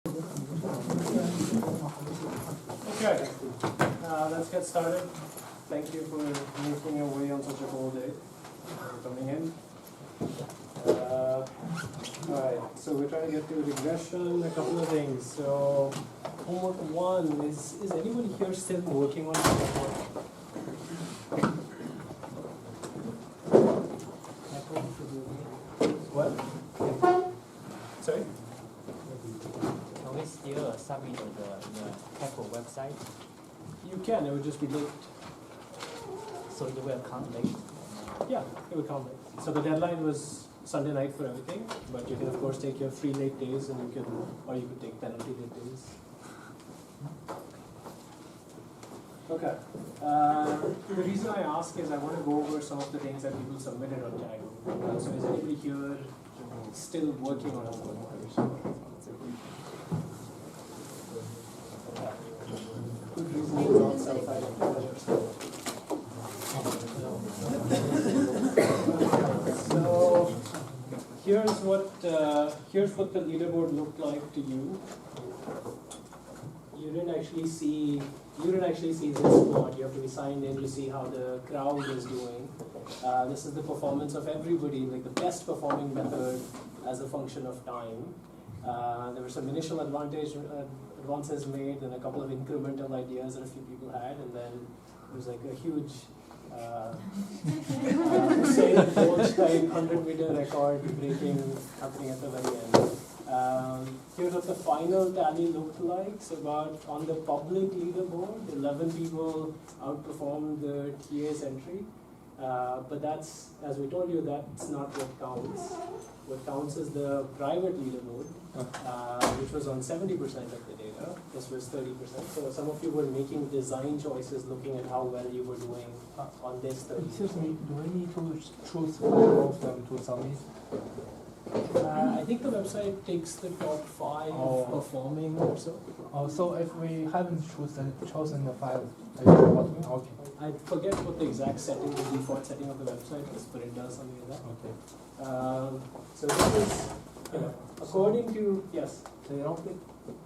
Okay, let's get started. Thank you for making your way on such a cold day. For coming in. Alright, so we're trying to get to regression, a couple of things. So, homework one, is anybody here still working on homework? What? Sorry? Can we still submit on the Apple website? You can, it would just be late. So it will come late? Yeah, it would come late. So the deadline was Sunday night for everything, but you can of course take your free late days and you could take penalty late days. Okay. The reason I ask is I want to go over some of the things that people submitted on Tag. So is anybody here still working on homework? Good reason to not self-identify. So here's what the leaderboard looked like to you. You didn't actually see this squad. You have to be signed in to see how the crowd is doing. This is the performance of everybody, like the best performing method as a function of time. There were some initial advances made, and a couple of incremental ideas that a few people had, and then there was like a huge Usain Bolt type 100-meter record breaking happening at the very end. Here's what the final tally looked like. So on the public leaderboard, 11 people outperformed the TA's entry. But that's, as we told you, that's not what counts. What counts is the private leaderboard, which was on 70% of the data. This was 30%. So some of you were making design choices looking at how well you were doing on this 30%. Excuse me, do we need to choose 5 of them to submit? I think the website takes the top 5 performing or so. Oh, so if we haven't chosen the 5, okay. I forget what the exact setting, the default setting of the website is, but it does something like that. Okay. So this is, according to, yes? So you don't pick,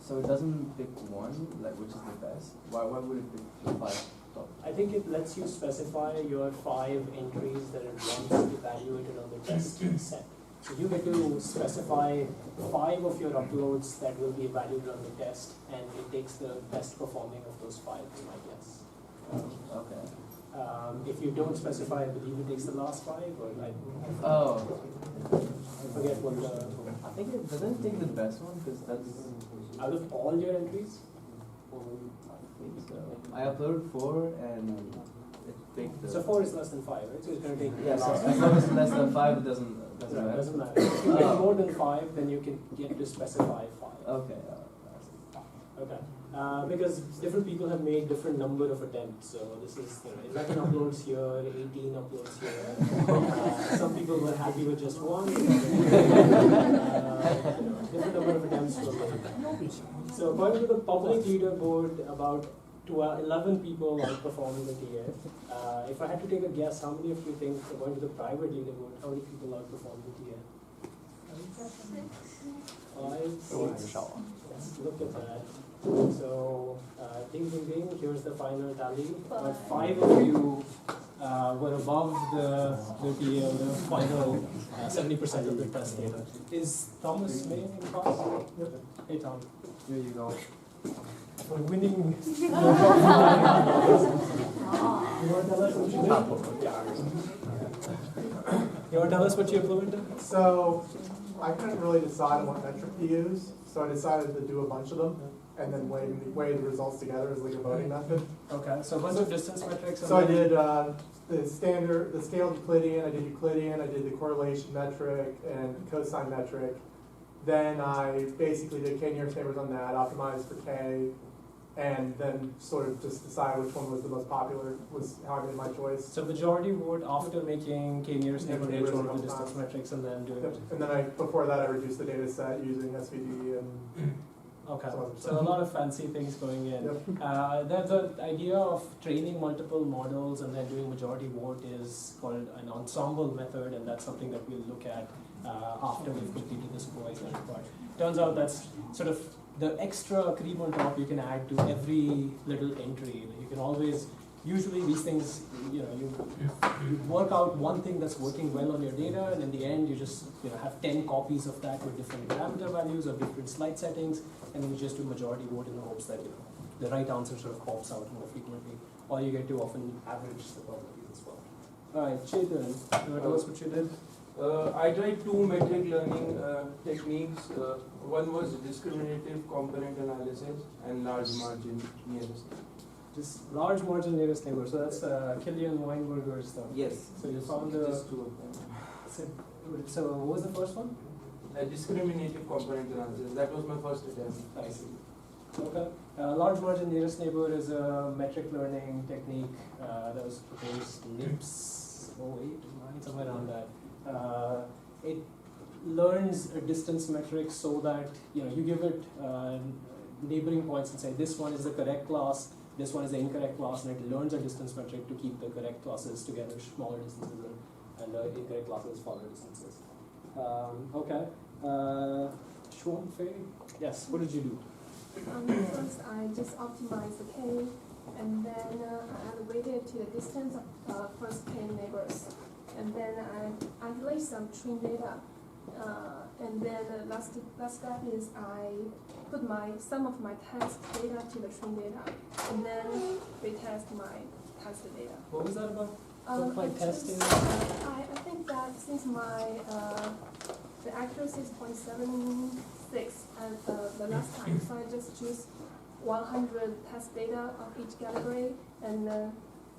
so it doesn't pick one, like which is the best? Why would it pick the 5 top? I think it lets you specify your 5 entries that it wants evaluated on the test set. So you get to specify 5 of your uploads that will be evaluated on the test, and it takes the best performing of those 5, I guess. Okay. If you don't specify, I believe it takes the last 5, or like. Oh. I forget what the. I think it doesn't take the best one because that's. Out of all your entries? I think so. I uploaded 4 and it picked the. So 4 is less than 5, right? So it's going to take the Yeah, so last as long as it's less than 5, it doesn't Right, matter. doesn't matter. If you get more than 5, then you can get to specify 5. Okay. Okay. Because different people have made different number of attempts. So this is 11 uploads here, 18 uploads here. Some people were happy with just 1. Different number of attempts were made. So according to the public leaderboard, about 11 people outperformed the TA. If I had to take a guess, how many of you think, according to the private leaderboard, how many people outperformed the TA? 5, 6. Let's look at that. So, ding ding ding, here's the final tally. But 5 of you were above the TA on the final 70% of the test data. Is Thomas May in class? Yep. Hey Tom. Here you go. For winning. You want to tell us what you did? You want to tell us what you implemented? So I couldn't really decide on what metric to use, so I decided to do a bunch of them and then weigh the results together as like a voting method. Okay, so a bunch of distance metrics. So I did the scaled Euclidean, I did the correlation metric and cosine metric. Then I basically did k-nearest neighbors on that, optimized for k, and then sort of just decide which one was the most popular, was how I made my choice. So majority vote after making k-nearest neighbors one of the distance metrics and then doing it. And then before that I reduced the data set using SVD and Okay, so a lot of fancy things going in. Yep. The idea of training multiple models and then doing majority vote is called an ensemble method, and that's something that we'll look at after we've completed the supervised learning part. Turns out that's sort of the extra cream on top you can add to every little entry. You can always, usually these things, you work out one thing that's working well on your data, and in the end you just have 10 copies of that with different parameter values or different slide settings, and then you just do majority vote in the hopes that the right answer sort of pops out more frequently, or you get to often average the probabilities as well. All right, Chetan, you want to tell us what you did? I tried two metric learning techniques. One was discriminative component analysis and large margin nearest. Just large margin nearest neighbor. So that's Killian Weinberger's stuff. Yes. So you found the. Just two of them. So what was the first one? Discriminative component analysis. That was my first attempt. I see. Okay. Large margin nearest neighbor is a metric learning technique that was proposed NIPS 08 or 09, somewhere around that. It learns a distance metric so that you give it neighboring points and say this one is the correct class, this one is the incorrect class, and it learns a distance metric to keep the correct classes together, smaller distances, and the incorrect classes farther distances. Okay. Xuan Fei? Yes, what did you do? First, I just optimized the k, and then I weighted to the distance of first k neighbors, and then I placed some train data, and then the last step is I put some of my test data to the train data, and then retest my test data. What was that about? What my test is? I think that since the accuracy is 0.76 at the last time, so I just choose 100 test data of each category and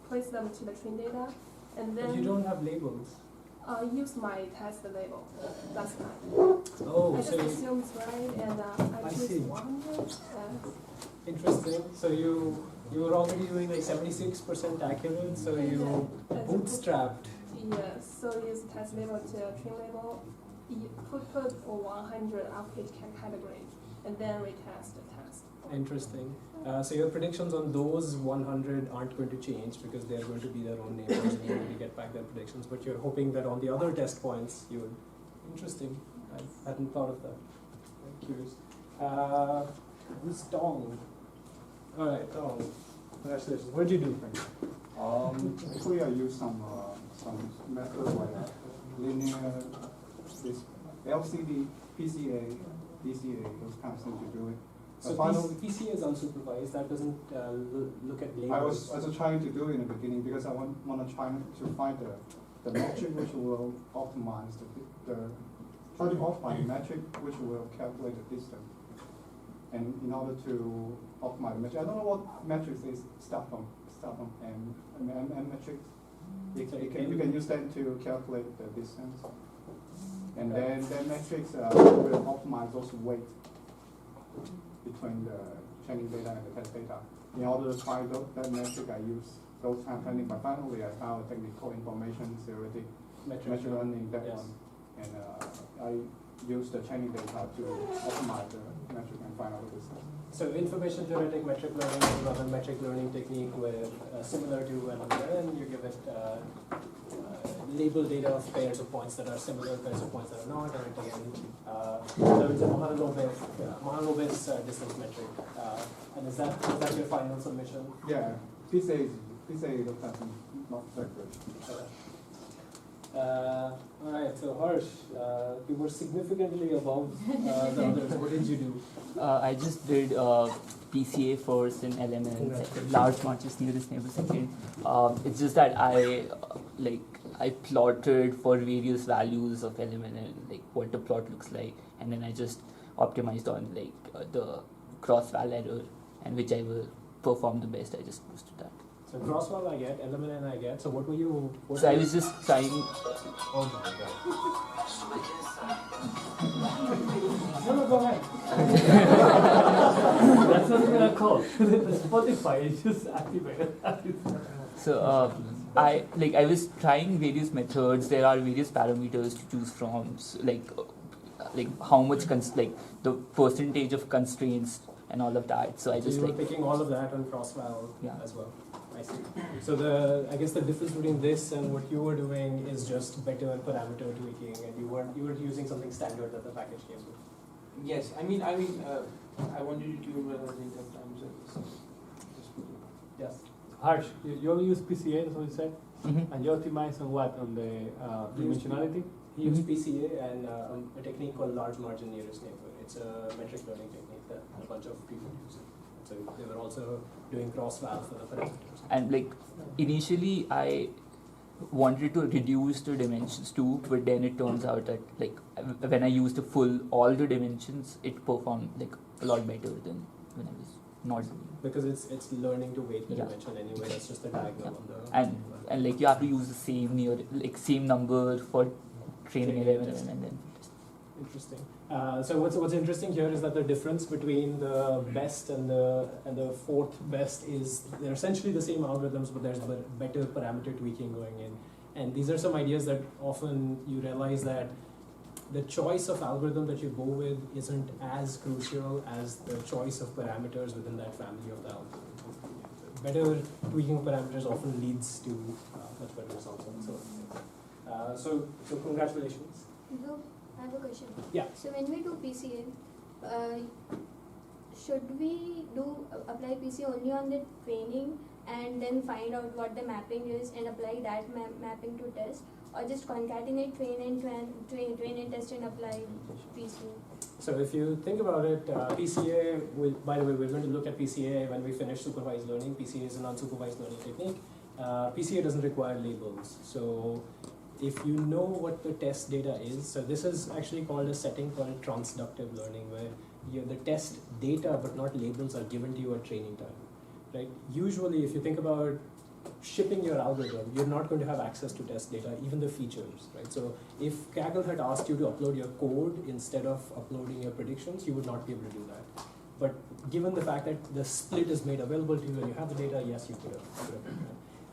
place them to the train data, and then But you don't have labels. use my test label last time. Oh, I just so assume it's right, and I I see. choose 100. interesting. So you were already doing like 76% accurate, so you bootstrapped. Yes, so use test label to train label, put 100 of each category, and then retest the test. Interesting. So your predictions on those 100 aren't going to change because they're going to be their own neighbors and you're going to get back their predictions, but you're hoping that on the other test points you would. Interesting. I hadn't thought of that. Very curious. Who's Tong? Alright, Tong. Congratulations. What did you do? Actually, I use some methods like linear, this LCD, PCA, DCA, those kind of things to do it. So PCA is unsupervised. That doesn't look at labels. I was trying to do it in the beginning because I want to try to find the metric which will optimize try to optimize the metric which will calculate the distance. And in order to optimize the metric, I don't know what metrics is start from M metrics. You can use that to calculate the distance. And then that metrics will optimize those weight between the training data and the test data. In order to find that metric, I use those kind of training, but finally I found a technical information theoretic metric learning, that one. And I use the training data to optimize the metric and find out the distance. So information theoretic metric learning is another metric learning technique where similar to LMN, you give it label data of pairs of points that are similar, pairs of points that are not, and again, so it's a Mahalanobis distance metric. And is that your final submission? Yeah, PCA looks like not that good. Alright, so Harsh, you were significantly above the others. What did you do? I just did PCA first and LMN, large marches nearest neighbor second. It's just that I plotted for various values of LMN and what the plot looks like, and then I just optimized on the cross-val error, and whichever performed the best, I just boosted that. So cross-val I get, LMN I get. So what were you? So I was just trying. Oh my god. No, go ahead. That's what we're gonna call. The Spotify is just activated. So I was trying various methods. There are various parameters to choose from, how much the percentage of constraints and all of that. So I just you were picking all of that on cross-val as well. I see. So I guess the difference between this and what you were doing is just better parameter tweaking, and you were using something standard that the package came with. Yes, I mean, I wanted to tune whether interrupt times and Yes. Harsh, you only use PCA, that's what you said? Mm-hmm. And you optimize on what? On the dimensionality? He used PCA and a technique called large margin nearest neighbor. It's a metric learning technique that a bunch of people use. So they were also doing cross-val for the parameters. And like initially I wanted to reduce the dimensions too, but then it turns out that like when I used all the dimensions, it performed like a lot better than when I was not doing it. Because it's learning to weight the Yeah. dimension anyway. That's just the diagonal on the. And like you have to use the same number for training 11 and then. Interesting. So what's interesting here is that the difference between the best and the fourth best is they're essentially the same algorithms, but there's better parameter tweaking going in. And these are some ideas that often you realize that the choice of algorithm that you go with isn't as crucial as the choice of parameters within that family of the algorithm. Better tweaking of parameters often leads to much better results and so on. So congratulations. Dhruv, I have a question. Yeah. So when we do PCA, should we apply PCA only on the training and then find out what the mapping is and apply that mapping to test, or just concatenate train and test and apply PCA? So if you think about it, PCA, by the way, we're going to look at PCA when we finish supervised learning. PCA is an unsupervised learning technique. PCA doesn't require labels. So if you know what the test data is, so this is actually called a setting called transductive learning, where the test data but not labels are given to you at training time, right? Usually if you think about shipping your algorithm, you're not going to have access to test data, even the features, right? So if Kaggle had asked you to upload your code instead of uploading your predictions, you would not be able to do that. But given the fact that the split is made available to you and you have the data, yes, you could have done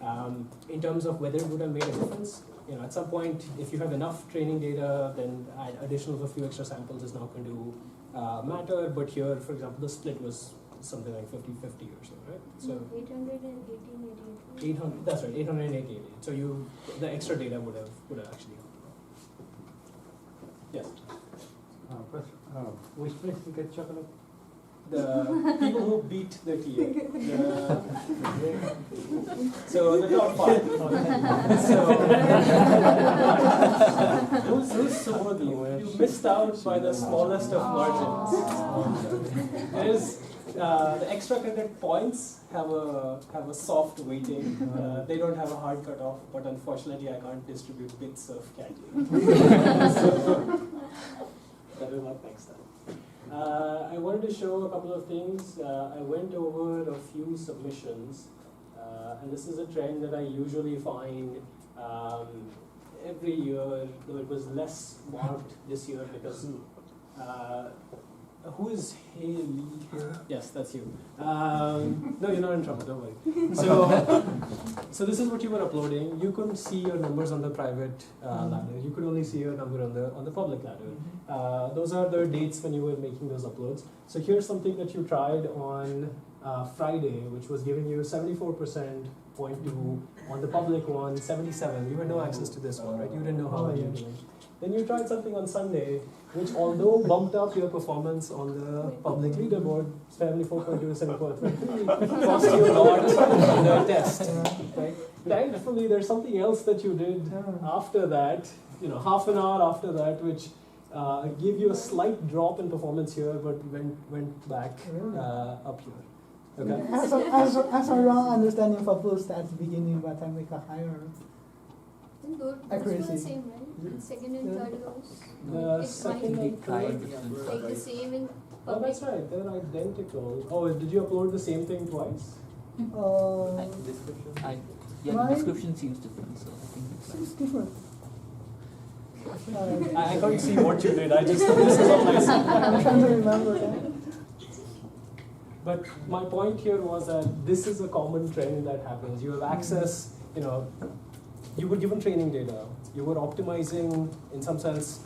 that. In terms of whether it would have made a difference, at some point, if you have enough training data, then addition of a few extra samples is not going to matter. But here, for example, the split was something like 50-50 or so, right? So 888. 800. That's right, 888. So the extra data would have actually helped. Yes. Which place you get chocolate? The people who beat the TA. So the top 5. Who's Subodhi? You missed out by the smallest of margins. There's the extra credit points have a soft weighting. They don't have a hard cutoff, but unfortunately I can't distribute bits of candy. So that will not next time. I wanted to show a couple of things. I went over a few submissions, and this is a trend that I usually find every year, though it was less marked this year because who is Haley here? Yes, that's you. No, you're not in trouble, don't worry. So this is what you were uploading. You couldn't see your numbers on the private ladder. You could only see your number on the public ladder. Those are the dates when you were making those uploads. So here's something that you tried on Friday, which was giving you 74%, 0.2. On the public one, 77. You had no access to this one, right? You didn't know how much you were doing. Then you tried something on Sunday, which although bumped up your performance on the public leaderboard, 74.2, 74.3, cost you a lot on the test. Right? Thankfully, there's something else that you did after that, half an hour after that, which gave you a slight drop in performance here, but went back up here. Okay. As a wrong understanding for full stats beginning, but I make a higher Those accuracy. were the same, right? Second and third rows. The It's second fine. and third. Like the same in Oh, public. that's right. They're identical. Oh, did you upload the same thing twice? The description seems different, so I think It's different. I can't see what you did. This is on my screen. I'm trying to remember that. But my point here was that this is a common trend that happens. You have access, you were given training data. You were optimizing, in some sense,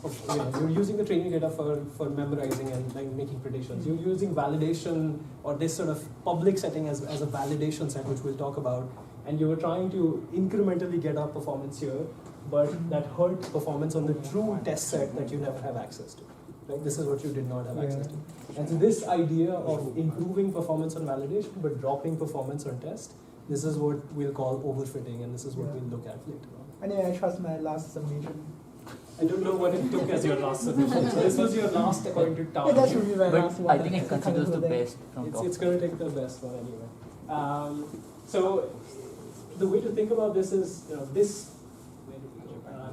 you're using the training data for memorizing and like making predictions. You're using validation or this sort of public setting as a validation set, which we'll talk about. And you were trying to incrementally get up performance here, but that hurt performance on the true test set that you never have access to. right? This is what you did not have access to. And so this idea of improving performance on validation but dropping performance on test, this is what we'll call overfitting, and this is what we'll look at later on. Anyway, I trust my last submission. I don't know what it took as your last submission. So this was your last according to TAR. Yeah, that should be my last But one. I think it considers the best from top. It's going to take the best one anyway. So the way to think about this is,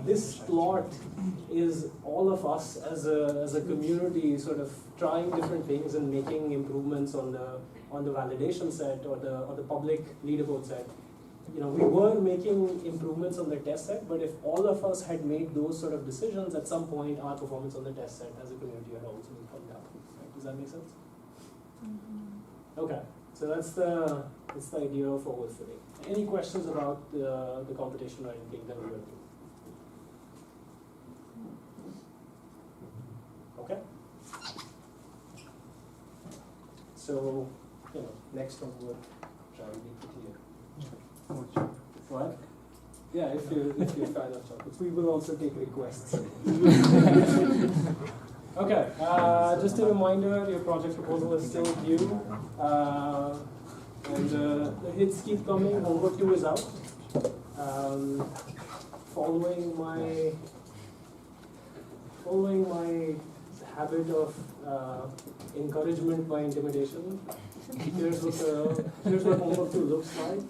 this plot is all of us as a community sort of trying different things and making improvements on the validation set or the public leaderboard set. We were making improvements on the test set, but if all of us had made those sort of decisions, at some point our performance on the test set as a community had also come down. Right? Does that make sense? Okay, so that's the idea of overfitting. Any questions about the competition or anything that we went through? Okay. So, next one would try and be clear. What? Yeah, if you're fan of chocolates, we will also take requests. Okay, just a reminder, your project proposal is still due, and the hits keep coming. Homework 2 is out. Following my habit of encouragement by intimidation, here's what homework 2 looks like.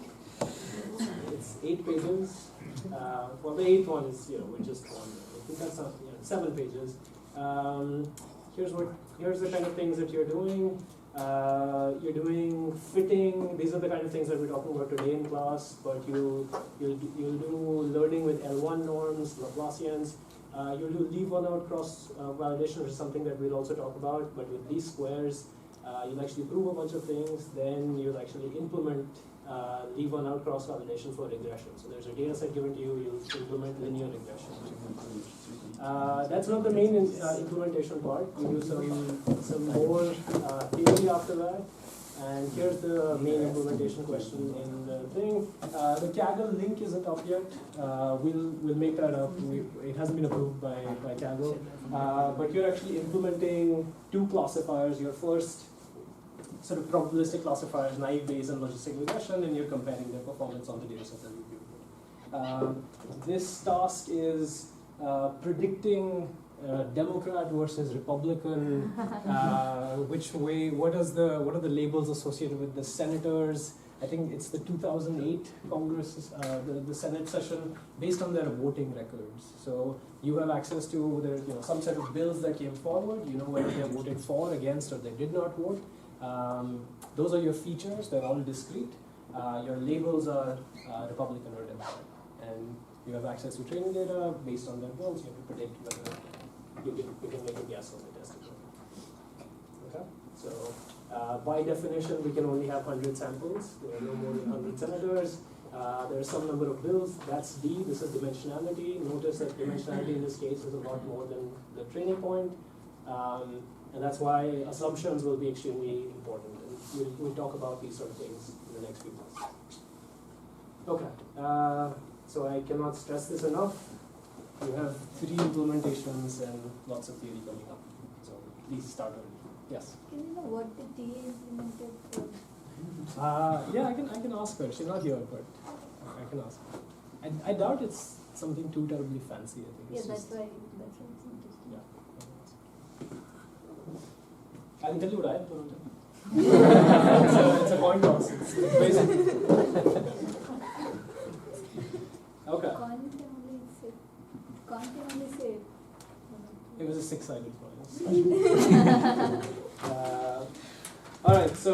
It's 8 pages. Well, the 8th one is, we're just on. I think that's not, 7 pages. Here's the kind of things that you're doing. You're doing fitting. These are the kind of things that we're talking about today in class. But you'll do learning with L1 norms, Gaussians. You'll do leave one out cross validation, which is something that we'll also talk about. But with these squares, you'll actually prove a bunch of things. Then you'll actually implement leave one out cross validation for regression. So there's a data set given to you, you'll implement linear regression. That's not the main implementation part. You do some more theory after that. And here's the main implementation question in the thing. The Kaggle link isn't up yet. We'll make that up. It hasn't been approved by Kaggle. But you're actually implementing 2 classifiers. Your first sort of probabilistic classifiers, naive Bayes and logistic regression, and you're comparing their performance on the data set that we've given. This task is predicting Democrat versus Republican, which way, what are the labels associated with the senators. I think it's the 2008 Congress, the Senate session, based on their voting records. So you have access to some set of bills that came forward, whether they voted for, against, or they did not vote. Those are your features, they're all discrete. Your labels are Republican or Democrat. And you have access to training data based on their bills. You have to predict whether you can make a guess on the test. Okay? So by definition, we can only have 100 samples. There are no more than 100 senators. There are some number of bills. That's D. This is dimensionality. Notice that dimensionality in this case is a lot more than the training point. And that's why assumptions will be extremely important. And we'll talk about these sort of things in the next few months. Okay, so I cannot stress this enough. You have 3 implementations and lots of theory coming up. So please start early. Yes? Can you know what the T implemented for? Yeah, I can ask her. She's not here, but I can ask her. I doubt it's something too terribly fancy. I think it's That's why it's interesting. Yeah. I can tell you what I have to it's a coin toss. It's basic. Okay. Can't only say. It was a 6-sided coin. Alright, so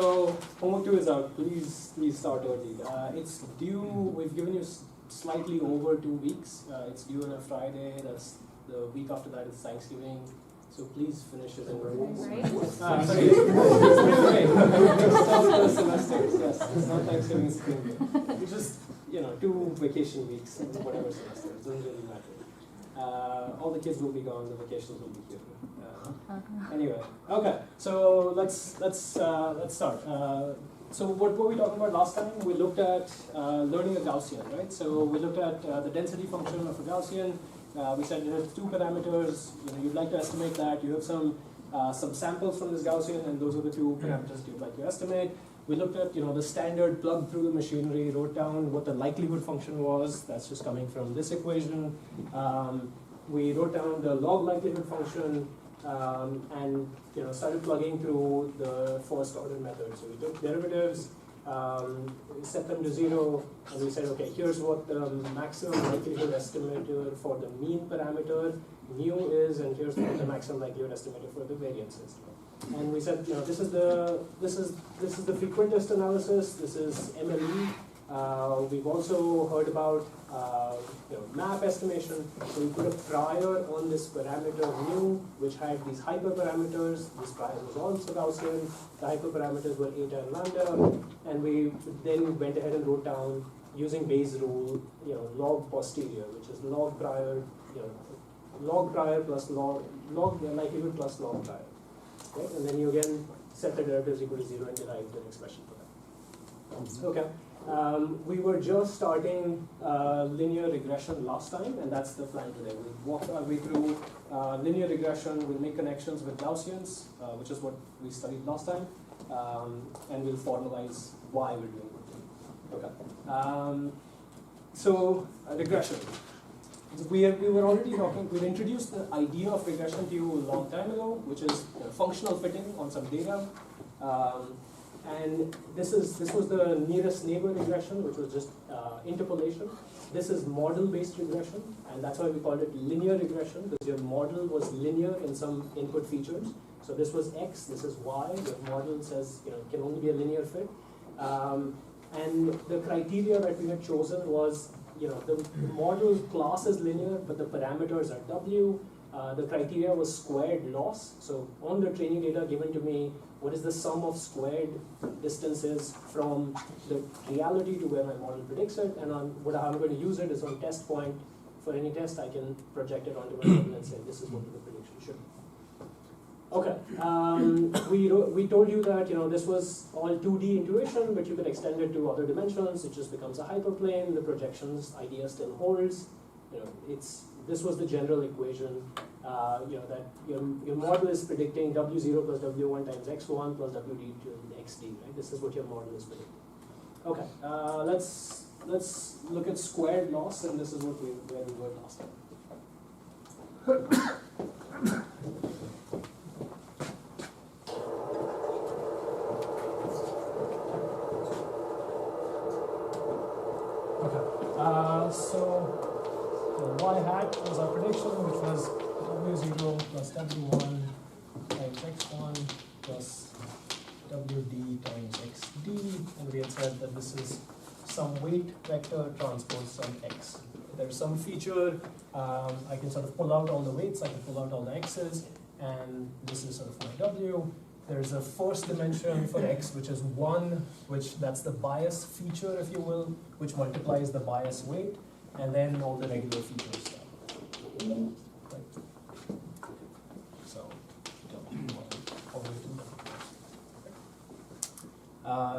homework 2 is out. Please start early. It's due, we've given you slightly over 2 weeks. It's due on a Friday. That's the week after that is Thanksgiving. So please finish it in sorry. The semesters. Yes, it's not Thanksgiving, it's spring break. It's just 2 vacation weeks in whatever semester. It doesn't really matter. All the kids will be gone. The vacations will be here. Anyway, okay. So let's start. So what were we talking about last time? We looked at learning a Gaussian, right? So we looked at the density function of a Gaussian. We said you have two parameters. You'd like to estimate that. You have some samples from this Gaussian, and those are the two parameters you'd like to estimate. We looked at the standard plug through the machinery, wrote down what the likelihood function was. That's just coming from this equation. We wrote down the log likelihood function, and started plugging through the first order method. So we took derivatives, set them to 0, and we said, okay, here's what the maximum likelihood estimator for the mean parameter mu is, and here's what the maximum likelihood estimator for the variance is. And we said, this is the frequentist analysis. This is MLE. We've also heard about map estimation. So we put a prior on this parameter mu, which had these hyperparameters. This prior was also Gaussian. The hyperparameters were eta and lambda, and we then went ahead and wrote down using Bayes' rule, log posterior, which is log prior, log prior plus log likelihood plus log prior. Okay? And then you again set the derivatives equal to 0 and derive the expression for that. Okay. We were just starting linear regression last time, and that's the plan today. We'll walk our way through linear regression. We'll make connections with Gaussians, which is what we studied last time, and we'll formalize why we're doing it. Okay. So regression. We were already talking. We introduced the idea of regression to you a long time ago, which is functional fitting on some data. And this was the nearest neighbor regression, which was just interpolation. This is model-based regression, and that's why we called it linear regression, because your model was linear in some input features. So this was X, this is Y. Your model says can only be a linear fit. And the criteria that we had chosen was the model class is linear, but the parameters are W. The criteria was squared loss. So on the training data given to me, what is the sum of squared distances from the reality to where my model predicts it, and on what I'm going to use it is on test point. For any test, I can project it onto my model and say this is what the prediction should be. Okay, we told you that this was all 2D intuition, but you could extend it to other dimensions. It just becomes a hyperplane. The projections idea still holds. This was the general equation. That your model is predicting W0 plus W1 times X1 plus WD to XD. Right? This is what your model is predicting. Okay, let's look at squared loss, and this is where we were last time. So y hat was our prediction, which was W0 plus W1 times X1 plus WD times XD, and we had said that this is some weight vector transpose some X. There's some feature, I can sort of pull out all the weights, I can pull out all the X's, and this is sort of my W. There's a first dimension for X, which is 1, that's the bias feature, if you will, which multiplies the bias weight, and then all the regular features stuff. Right. So, all the way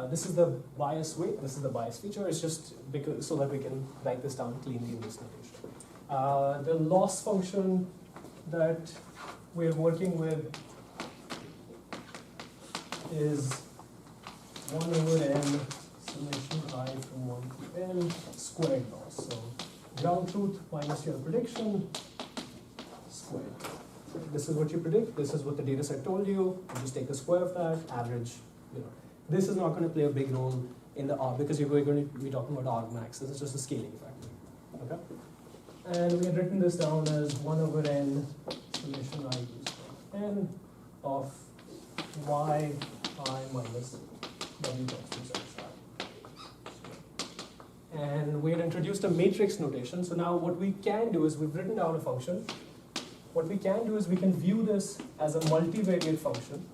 to this is the bias weight, this is the bias feature. It's just because so that we can write this down cleanly in this notation. The loss function that we're working with is 1 over n summation I from 1 to n squared loss. So ground truth minus your prediction squared. This is what you predict. This is what the data set told you. You just take the square of that, average. This is not going to play a big role in the R because you're going to be talking about argmax. This is just a scaling factor. Okay. And we had written this down as 1 over n summation I to n of y I minus w times 2 I. And we had introduced a matrix notation. So now what we can do is we've written down a function. What we can do is we can view this as a multivariate function.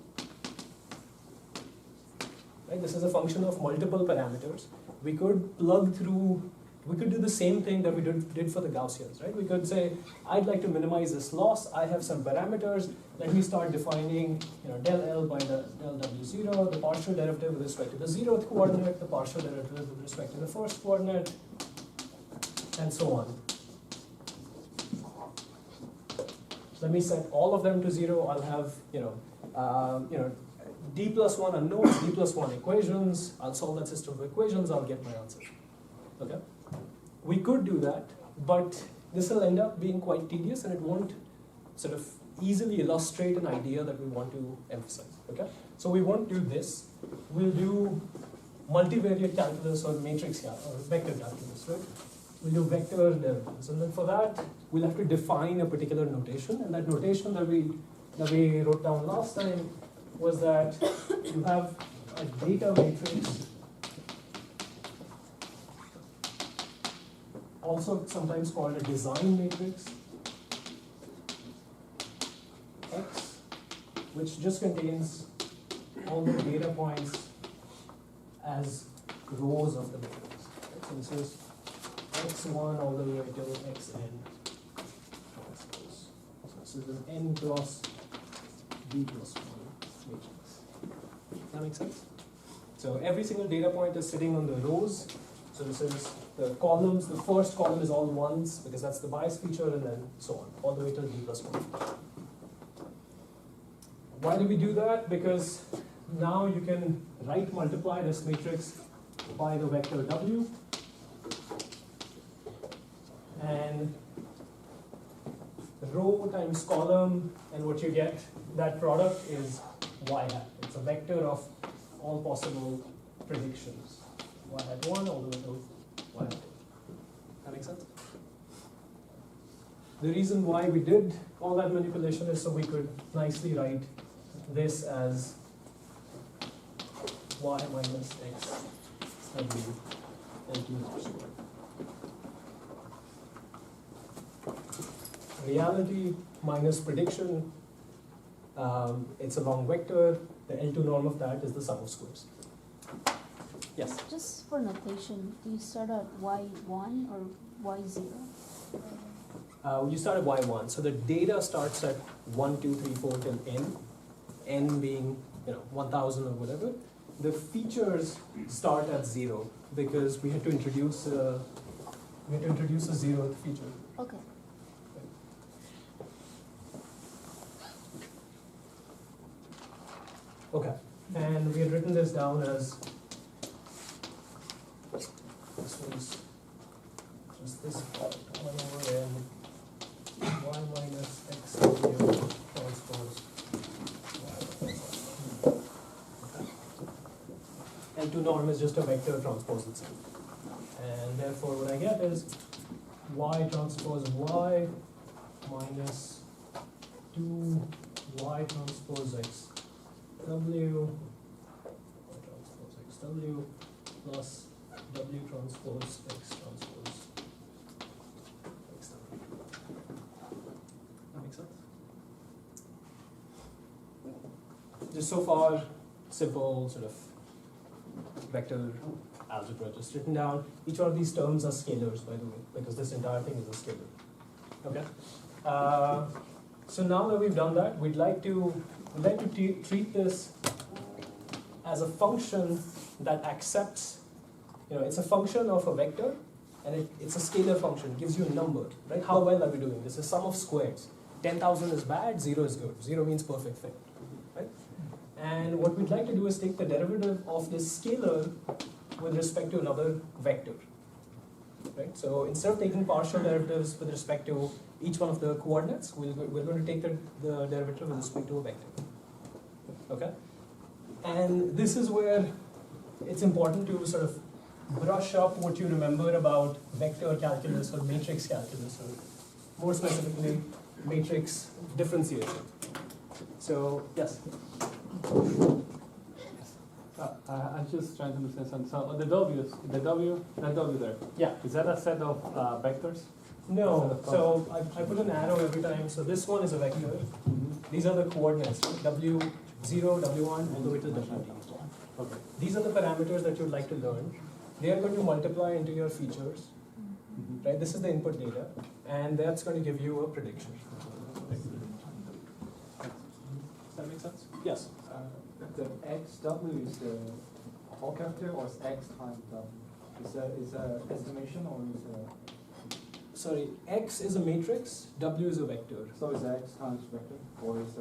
Right? This is a function of multiple parameters. We could plug through, we could do the same thing that we did for the Gaussians, right? We could say, I'd like to minimize this loss. I have some parameters. Let me start defining del L by the del W0, the partial derivative with respect to the 0th coordinate, the partial derivative with respect to the first coordinate, and so on. let me set all of them to 0. I'll have d plus 1 unknowns, d plus 1 equations. I'll solve that system of equations. I'll get my answer. Okay. We could do that, but this will end up being quite tedious, and it won't sort of easily illustrate an idea that we want to emphasize. Okay. So we won't do this. We'll do multivariate calculus or matrix or vector calculus, right? We'll do vector derivatives, and then for that we'll have to define a particular notation. And that notation that we wrote down last time was that you have a data matrix, also sometimes called a design matrix, X, which just contains all the data points as rows of the matrix. Right? So this is x1 all the way till xn transpose. So this is an n cross d plus 1 matrix. That makes sense? So every single data point is sitting on the rows. So this is the columns. The first column is all ones because that's the bias feature, and then so on, all the way till d plus 1. Why do we do that? Because now you can multiply this matrix by the vector w, and row times column, and what you get, that product is y hat. It's a vector of all possible predictions. Y hat 1 all the way to y hat 2. That makes sense? The reason why we did all that manipulation is so we could nicely write this as y minus x w L2 squared. Reality minus prediction, it's a long vector. The L2 norm of that is the sum of squares. Yes? Just for notation, do you start at y1 or y0? You start at y1, so the data starts at 1, 2, 3, 4 till n being 1000 or whatever. The features start at 0 because we had to introduce a 0th feature. Okay. Okay, and we had written this down as this was just this part 1 over n y minus x w transpose y. L2 norm is just a vector transpose itself, and therefore what I get is y transpose y minus 2y transpose x w transpose x w plus w transpose x transpose x w. That makes sense? Just so far, simple sort of vector algebra just written down. Each one of these terms are scalars, by the way, because this entire thing is a scalar. Okay? So now that we've done that, we'd like to treat this as a function that accepts, it's a function of a vector, and it's a scalar function. It gives you a number, right? How well are we doing? This is sum of squares. 10,000 is bad, 0 is good. 0 means perfect fit, right? And what we'd like to do is take the derivative of this scalar with respect to another vector, right? So instead of taking partial derivatives with respect to each one of the coordinates, we're going to take the derivative with respect to a vector. Okay? And this is where it's important to sort of brush up what you remember about vector calculus or matrix calculus, or more specifically, matrix differentiation. So, yes? I'm just trying to understand something. So the W there. Yeah. Is that a set of vectors? No. So I put an arrow every time. So this one is a vector. Mm-hmm. These are the coordinates, W0, W1, all the way to W. Okay. These are the parameters that you'd like to learn. They are going to multiply into your features, right? This is the input data, and that's going to give you a prediction. Does that make sense? Yes. The xw is the whole character, or is x times w? Is a estimation, or is a sorry, X is a matrix, W is a vector. So is X times vector, or is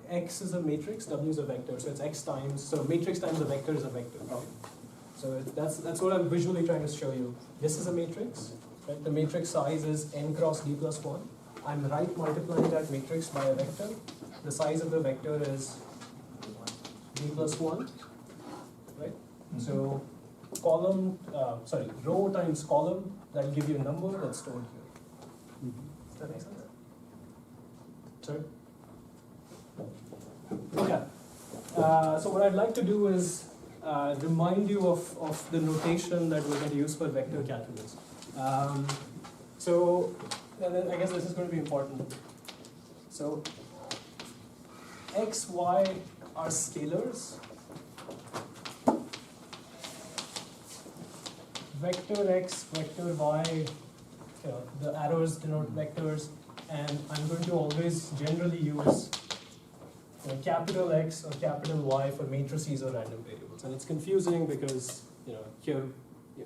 X is a matrix, W is a vector, so it's X times, so matrix times a vector is a vector. Okay. So that's what I'm visually trying to show you. This is a matrix, right? The matrix size is n cross d plus 1. I'm right multiplying that matrix by a vector. The size of the vector is d plus 1, right? So column, row times column, that'll give you a number that's stored here. Does that make sense? Sorry? Okay. So what I'd like to do is remind you of the notation that we're going to use for vector calculus. And then I guess this is going to be important. So x, y are scalars. Vector x, vector y, the arrows denote vectors, and I'm going to always generally use capital X or capital Y for matrices or random variables. And it's confusing because here,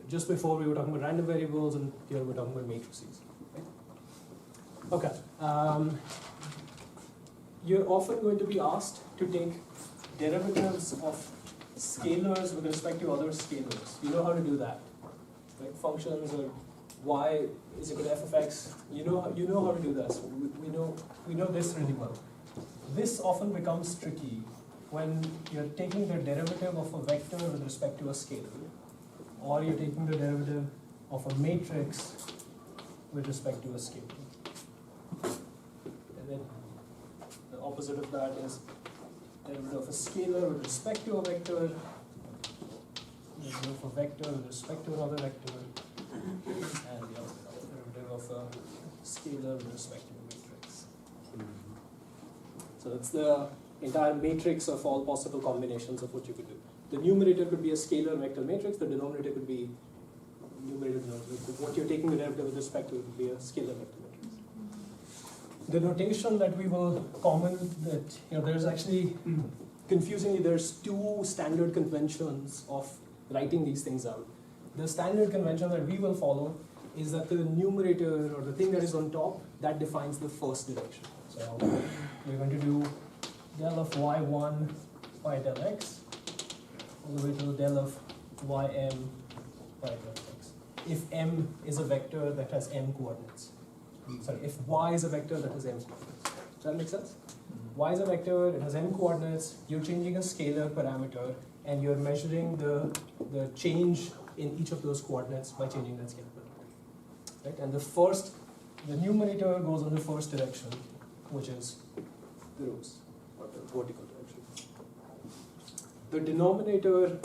just before we were talking about random variables, and here we're talking about matrices. Right? Okay. You're often going to be asked to take derivatives of scalars with respect to other scalars. You know how to do that, right? Functions or y is equal to f of x. You know how to do this. We know this really well. This often becomes tricky when you're taking the derivative of a vector with respect to a scalar, or you're taking the derivative of a matrix with respect to a scalar. And then the opposite of that is derivative of a scalar with respect to a vector, derivative of a vector with respect to another vector, and the other derivative of a scalar with respect to a matrix. So that's the entire matrix of all possible combinations of what you could do. The numerator could be a scalar vector matrix, the denominator could be numerator denominator. What you're taking the derivative with respect to would be a scalar vector matrix. The notation that we will comment that there's actually confusingly there's two standard conventions of writing these things out. The standard convention that we will follow is that the numerator or the thing that is on top that defines the first direction. So we're going to do del of y1 by del x all the way to del of ym by del x. If m is a vector that has m coordinates. Sorry, if y is a vector that has m coordinates. Does that make sense? Y is a vector, it has m coordinates, you're changing a scalar parameter and you're measuring the change in each of those coordinates by changing that scalar parameter. Right? And the numerator goes in the first direction, which is the rows, or the vertical direction. The denominator,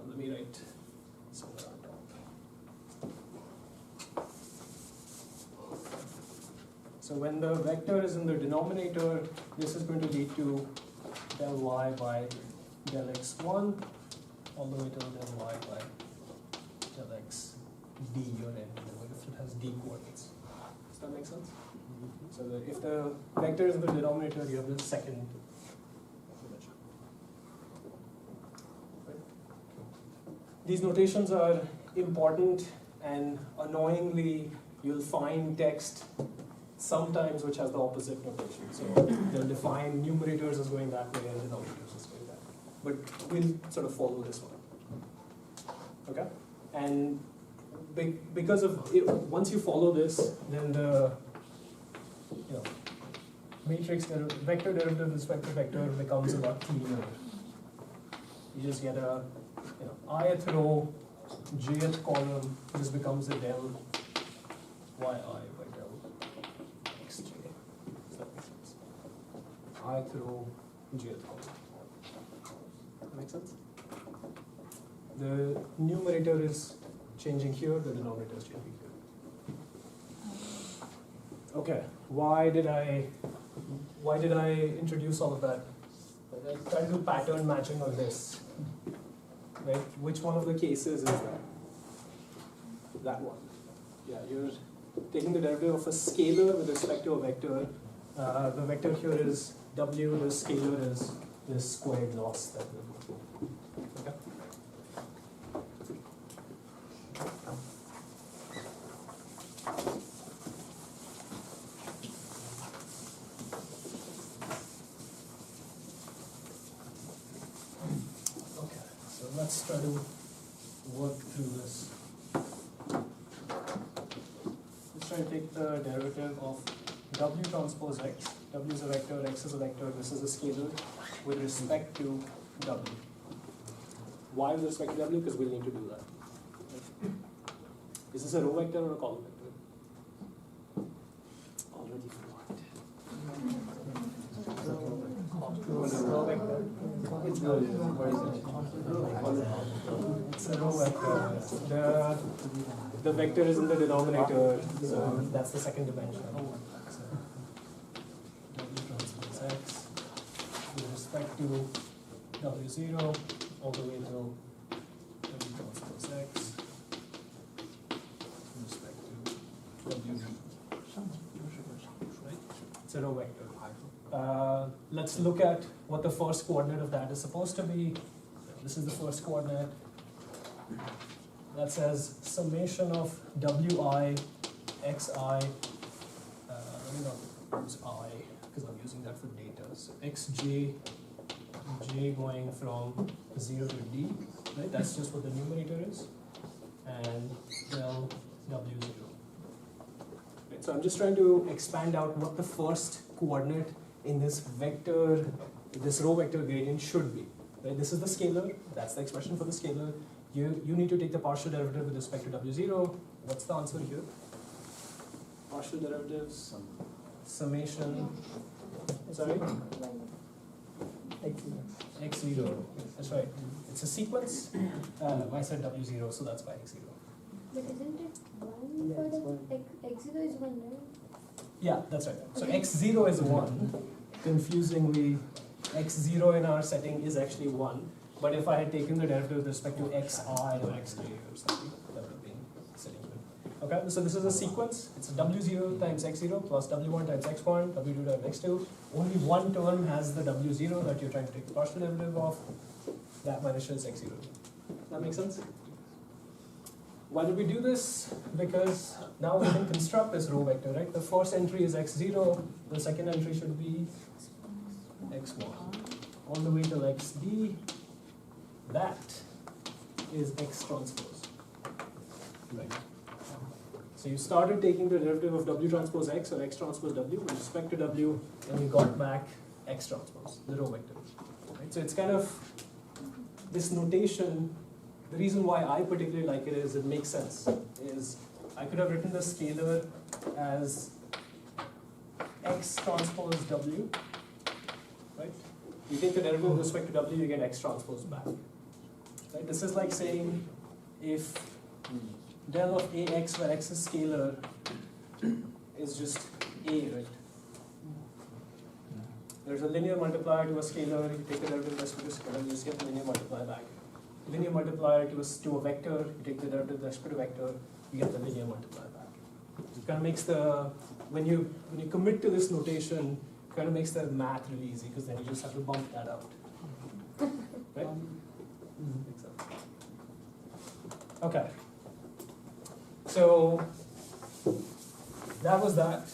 let me write somewhere on top. So when the vector is in the denominator, this is going to lead to del y by del x1, all the way to del y by del x d or n, if it has d coordinates. Does that make sense? So that if the vector is in the denominator, you have the second dimension. Right? These notations are important, and annoyingly, you'll find text sometimes which has the opposite notation. So they'll define numerators as going that way and denominators as going that way. But we'll sort of follow this one. Okay? And because of it, once you follow this, then the matrix vector derivative with respect to vector becomes a lot cleaner. You just get a ith row, jth column. This becomes a del yi by del xj. Does that make sense? Ith row, jth column. Does that make sense? The numerator is changing here, the denominator is changing here. Okay, why did I introduce all of that? I tried to do pattern matching on this. Right? Which one of the cases is that? That one. Yeah, you're taking the derivative of a scalar with respect to a vector. The vector here is w, the scalar is this squared loss that we're looking for. Okay? let's try to work through this. Let's try to take the derivative of W transpose X. W is a vector, X is a vector, this is a scalar with respect to W. Why with respect to W? Because we'll need to do that. Is this a row vector or a column vector? Already forgot. Row vector. It's a row vector. The vector is in the denominator, so that's the second dimension. So, W transpose X with respect to W0 all the way to W transpose X with respect to W0. Right? It's a row vector. Let's look at what the first coordinate of that is supposed to be. This is the first coordinate. That says summation of Wi xi. Let me not use I because I'm using that for data. So xj, j going from 0 to d. Right? That's just what the numerator is, and del w0. Right? So I'm just trying to expand out what the first coordinate in this vector, this row vector gradient should be. Right? This is the scalar. That's the expression for the scalar. You need to take the partial derivative with respect to W0. What's the answer here? Partial derivatives, summation, sorry? X0. That's right. It's a sequence. I said W0, so that's by X0. But isn't it 1 for the X0 is 1, right? Yeah, that's right. So X0 is 1. Confusingly, X0 in our setting is actually 1. But if I had taken the derivative with respect to xi or xj or something, that would have been sitting good. Okay, so this is a sequence. It's W0 times x0 plus W1 times x1, W2 times x2. Only one term has the W0 that you're trying to take the partial derivative of. That vanishes x0. That makes sense? Why did we do this? Because now we can construct this row vector, right? The first entry is x0, the second entry should be x1. All the way till xd. That is X transpose. Right. So you started taking the derivative of W transpose X or X transpose W with respect to W, and you got back X transpose, the row vector. Right. So it's kind of this notation. The reason why I particularly like it is it makes sense. Is I could have written the scalar as X transpose W. Right. You take the derivative with respect to W, you get X transpose back. Right? This is like saying if del of Ax where x is scalar is just A, right? There's a linear multiplier to a scalar, you take the derivative with respect to scalar, you just get the linear multiplier back. Linear multiplier to a vector, you take the derivative with respect to vector, you get the linear multiplier back. It kind of makes the, when you commit to this notation, it kind of makes the math really easy because then you just have to bump that out. Right? Okay, so that was that.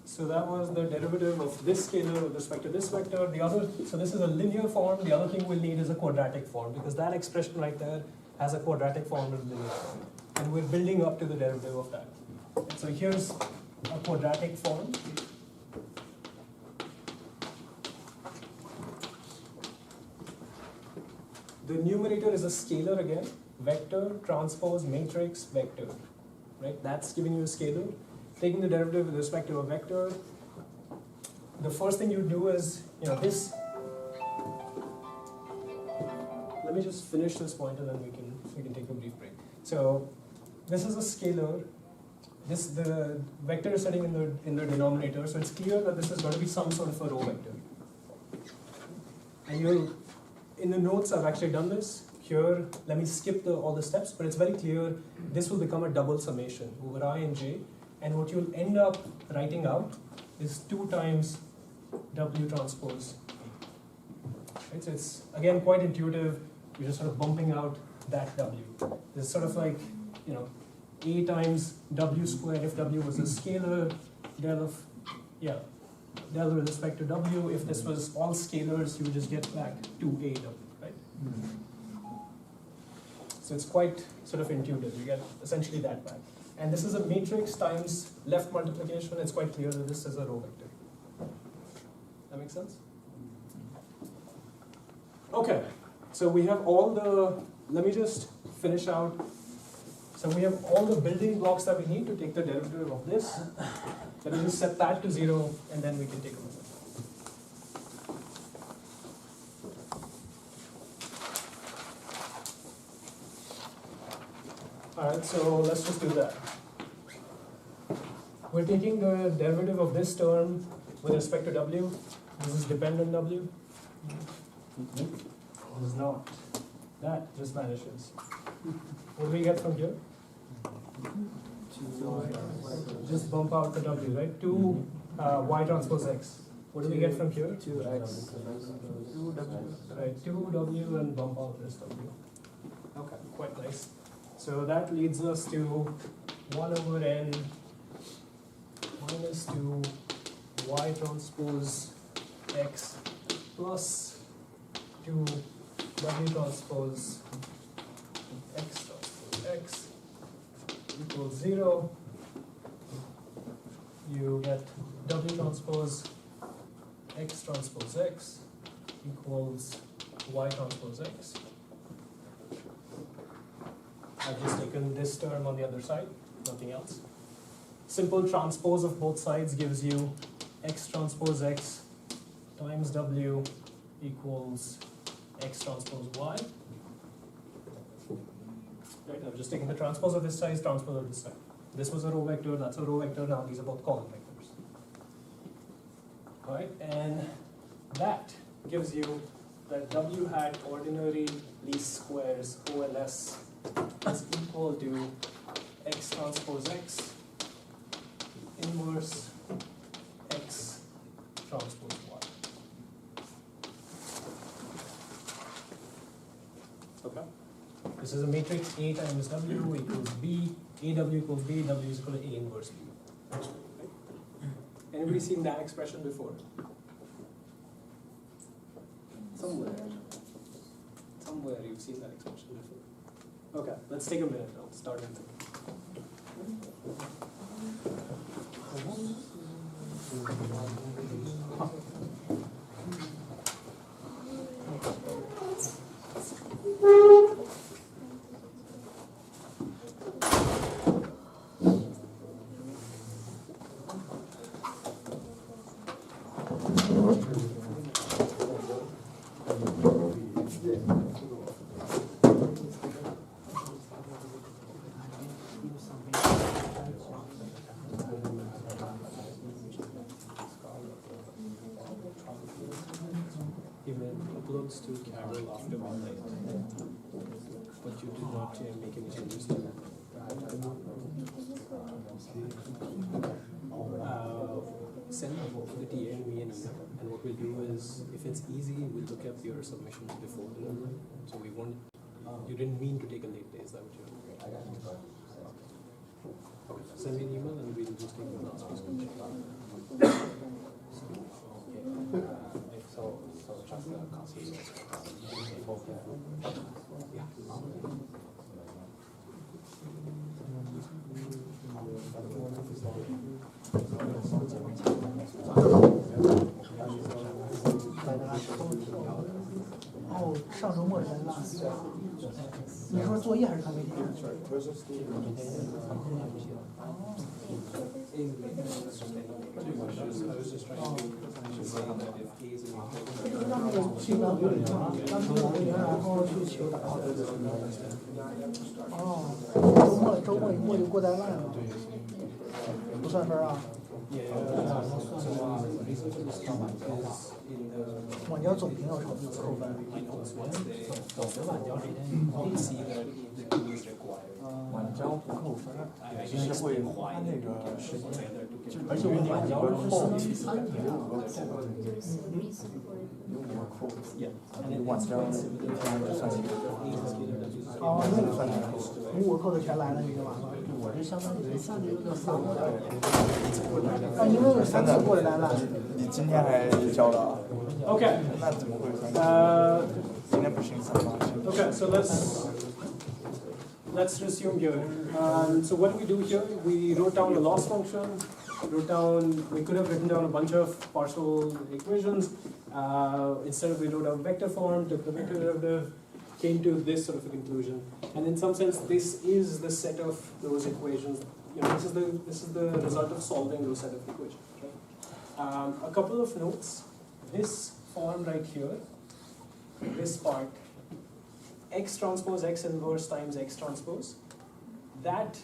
So that was the derivative of this scalar with respect to this vector. The other, so this is a linear form. The other thing we'll need is a quadratic form because that expression right there has a quadratic form with linear form, and we're building up to the derivative of that. So here's a quadratic form. The numerator is a scalar again, vector, transpose, matrix, vector, right? That's giving you a scalar. Taking the derivative with respect to a vector, the first thing you do is, this, let me just finish this point and then we can take a brief break. So this is a scalar, the vector is sitting in the denominator, so it's clear that this is going to be some sort of a row vector. And in the notes, I've actually done this. Here, let me skip all the steps, but it's very clear this will become a double summation over I and j. And what you'll end up writing out is 2 times W transpose B. Right? So it's, again, quite intuitive. You're just sort of bumping out that W. It's sort of like, A times W squared if W was a scalar, del of, yeah, del with respect to W. If this was all scalars, you would just get back 2A W, right? So it's quite sort of intuitive. You get essentially that back. And this is a matrix times left multiplication. It's quite clear that this is a row vector. That makes sense? Okay, so we have all the, let me just finish out. So we have all the building blocks that we need to take the derivative of this. Let me just set that to 0, and then we can take a look. Alright, so let's just do that. We're taking the derivative of this term with respect to W. This is dependent W. This is not. That just vanishes. What do we get from here? Just bump out the W, right? 2 y transpose x. What do we get from here? 2x. 2W. Right, 2W and bump out this W. Okay, quite nice. So that leads us to 1 over n minus 2 y transpose x plus 2 w transpose x equals 0. You get w transpose x equals y transpose x. I've just taken this term on the other side, nothing else. Simple transpose of both sides gives you x transpose x times w equals x transpose y. Right, I've just taken the transpose of this side, transpose of this side. This was a row vector, that's a row vector, now these are both column vectors. Alright, and that gives you that w hat ordinary least squares OLS is equal to x transpose x inverse x transpose y. Okay. This is a matrix A times W equals B, AW equals B, W is equal to A inverse B. Right? Anybody seen that expression before? Somewhere you've seen that expression before. Okay, let's take a minute. I'll start with it. Uploads to Carol after midnight, but you did not make any changes to that. Send the TA and me an email, and what we'll do is, if it's easy, we'll look up your submissions before the deadline. So we won't. You didn't mean to take a late day, is that what you're doing? Okay. Send me an email, and we'll just take the last week's submission. So just the consensus. Yeah.哦，上周末人了。你说作业还是看微信？让那个去当队员，当队员，然后去求打。哦，周末就过单了，不算分啊。晚交总评有扣分。晚交不扣分，是会花那个时间，而且我们晚交是星期三提的。你晚交一天就算进去。哦，那个算进去，如果扣的全来了，你就完了。你们3次过来了。你今天还交了？ Okay. 那怎么会今天不是3吗？ Okay, so let's resume here. So what we do here, we wrote down a loss function. We could have written down a bunch of partial equations. Instead, we wrote down vector form, took the vector derivative, came to this sort of a conclusion. And in some sense, this is the set of those equations. You know, this is the result of solving those set of equations. Right? A couple of notes. This form right here, this part, x transpose x inverse times x transpose, that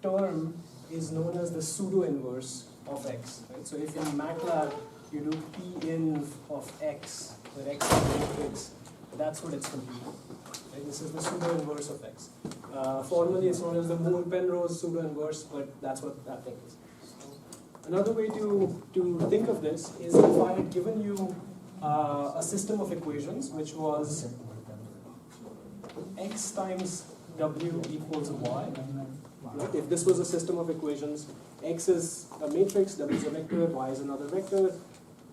term is known as the pseudo-inverse of x. Right? So if in MATLAB you do p in of x, where x is the matrix, that's what it's computing. Right? This is the pseudo-inverse of x. Formally it's known as the Moore-Penrose pseudo-inverse, but that's what that thing is. Another way to think of this is if I had given you a system of equations which was x times w equals y. Right? If this was a system of equations, x is a matrix, w is a vector, y is another vector.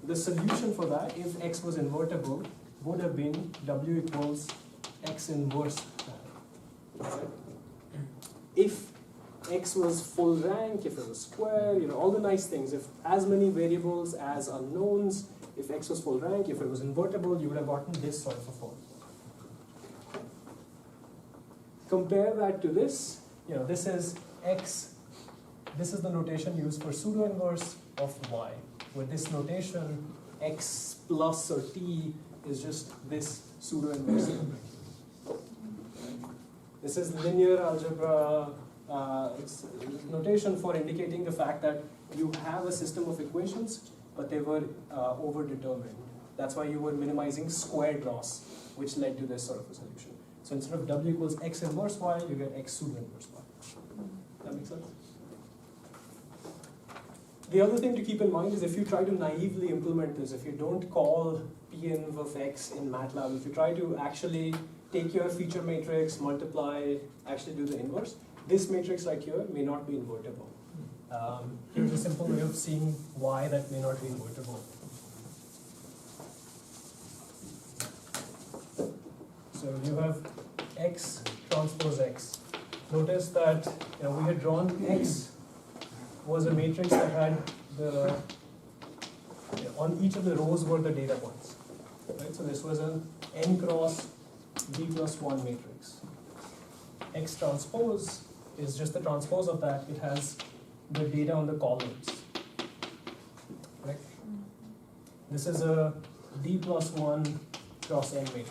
The solution for that, if x was invertible, would have been w equals x inverse. Right? If x was full rank, if it was square, you know, all the nice things. If as many variables as unknowns, if x was full rank, if it was invertible, you would have gotten this sort of a form. Compare that to this. You know, this is x. This is the notation used for pseudo-inverse of y. With this notation, x plus or t is just this pseudo-inverse. This is linear algebra. It's notation for indicating the fact that you have a system of equations, but they were overdetermined. That's why you were minimizing squared loss, which led to this sort of a solution. So instead of w equals x inverse y, you get x pseudo-inverse y. That makes sense? The other thing to keep in mind is if you try to naively implement this, if you don't call p_inv of x in MATLAB, if you try to actually take your feature matrix, multiply, actually do the inverse, this matrix right here may not be invertible. Here's a simple way of seeing why that may not be invertible. So you have x transpose x. Notice that we had drawn x was a matrix that had the on each of the rows were the data points. Right? So this was an n cross b plus 1 matrix. X transpose is just the transpose of that. It has the data on the columns. Right? This is a d plus 1 cross n matrix.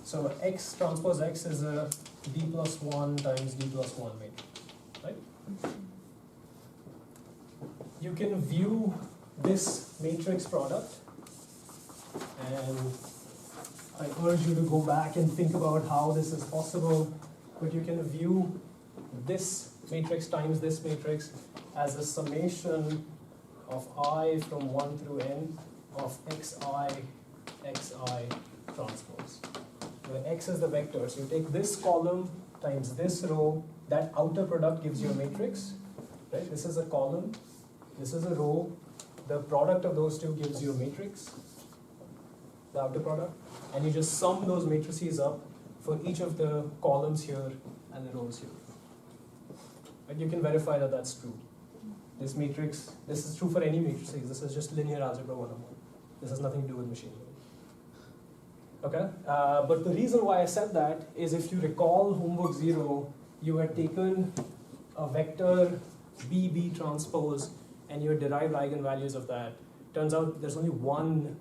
So x transpose x is a d plus 1 times d plus 1 matrix. Right? You can view this matrix product, and I urge you to go back and think about how this is possible, but you can view this matrix times this matrix as a summation of I from 1 through n of xi transpose, where x is the vector. So you take this column times this row, that outer product gives you a matrix. Right? This is a column, this is a row, the product of those two gives you a matrix, the outer product, and you just sum those matrices up for each of the columns here and the rows here. But you can verify that that's true. This matrix, this is true for any matrices, this is just linear algebra 101. This has nothing to do with machine learning. Okay? But the reason why I said that is if you recall homework 0, you had taken a vector BB transpose and you had derived eigenvalues of that. Turns out there's only one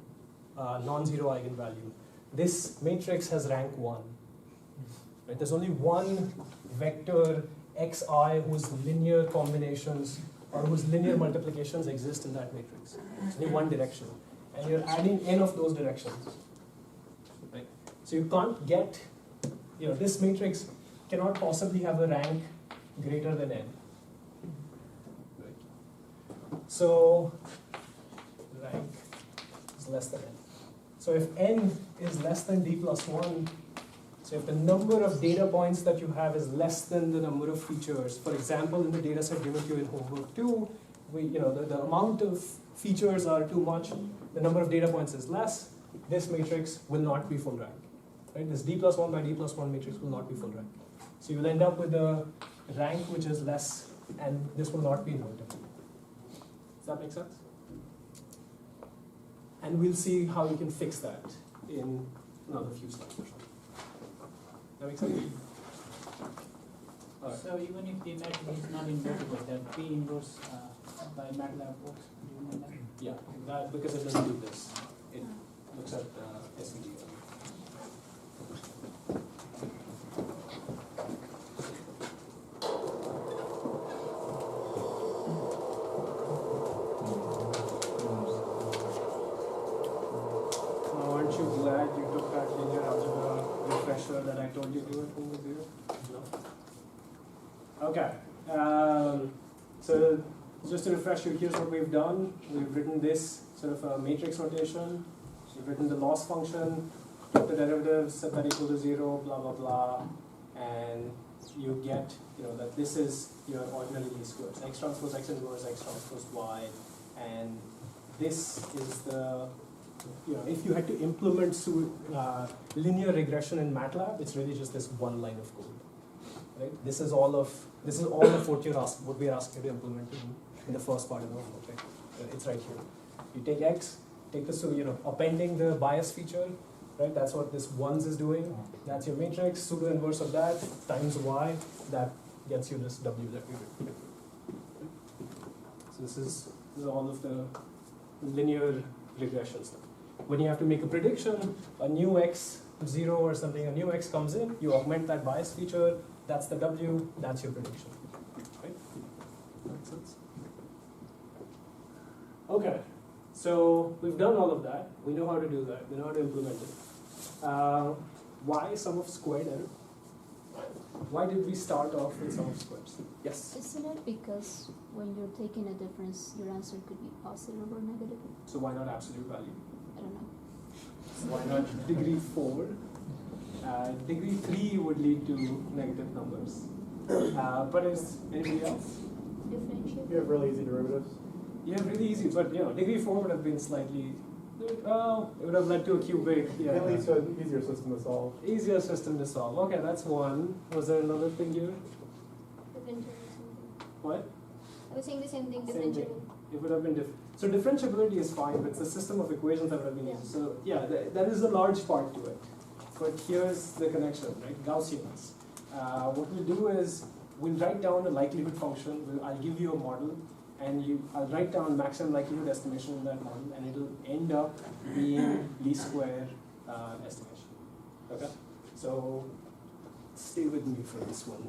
non-zero eigenvalue. This matrix has rank 1. Right? There's only one vector xi whose linear combinations or whose linear multiplications exist in that matrix. It's only one direction. And you're adding n of those directions. Right? So you can't get, this matrix cannot possibly have a rank greater than n. Right? So rank is less than n. So if n is less than d plus 1, So if the number of data points that you have is less than the number of features, for example, in the data set given to you in homework 2, the amount of features are too much, the number of data points is less, this matrix will not be full rank. Right? This d plus 1 by d plus 1 matrix will not be full rank. So you will end up with a rank which is less, and this will not be invertible. Does that make sense? And we'll see how you can fix that in another few slides. That makes sense? Right. So even if the matrix is not invertible, that P inverse by MATLAB works. Do you know that? Yeah, that because it doesn't do this. It looks at SVG. Aren't you glad you took that linear algebra refresher that I told you to at home with you? No? Okay. So just to refresh you, here's what we've done. We've written this sort of a matrix notation. We've written the loss function, took the derivative, set that equal to 0, blah, blah, blah. And you get, that this is your ordinary least squares. X transpose X inverse, X transpose Y. And this is the, if you had to implement linear regression in MATLAB, it's really just this one line of code. Right? This is all of what we're asking you to implement in the first part of the homework. Right? It's right here. You take X, take this, appending the bias feature, right? That's what this ones is doing. That's your matrix, pseudo inverse of that times Y, that gets you this W that we did. So this is all of the linear regression stuff. When you have to make a prediction, a new X, 0 or something, a new X comes in, you augment that bias feature, that's the W, that's your prediction. Right? Makes sense? Okay, so we've done all of that. We know how to do that. We know how to implement it. Why sum of squared error? Why did we start off with sum of squares? Yes? Isn't it because when you're taking a difference, your answer could be positive or negative? So why not absolute value? I don't know. So why not degree 4? Degree 3 would lead to negative numbers. But is anybody else? Differentiate. You have really easy derivatives. You have really easy, but degree 4 would have been slightly, it would have led to a cubic. Yeah. At least an easier system to solve. Easier system to solve. Okay, that's one. Was there another thing here? Differential. What? I was saying the same thing, Same differential. thing. It would have been different. So differentiability is fine, but it's a system of equations that would have been easy. So yeah, that is a large part to it. But here's the connection, right? Gaussians. What we'll do is we'll write down a likelihood function. I'll give you a model, and I'll write down maximum likelihood estimation in that model, and it'll end up being least square estimation. Okay? So stay with me for this one.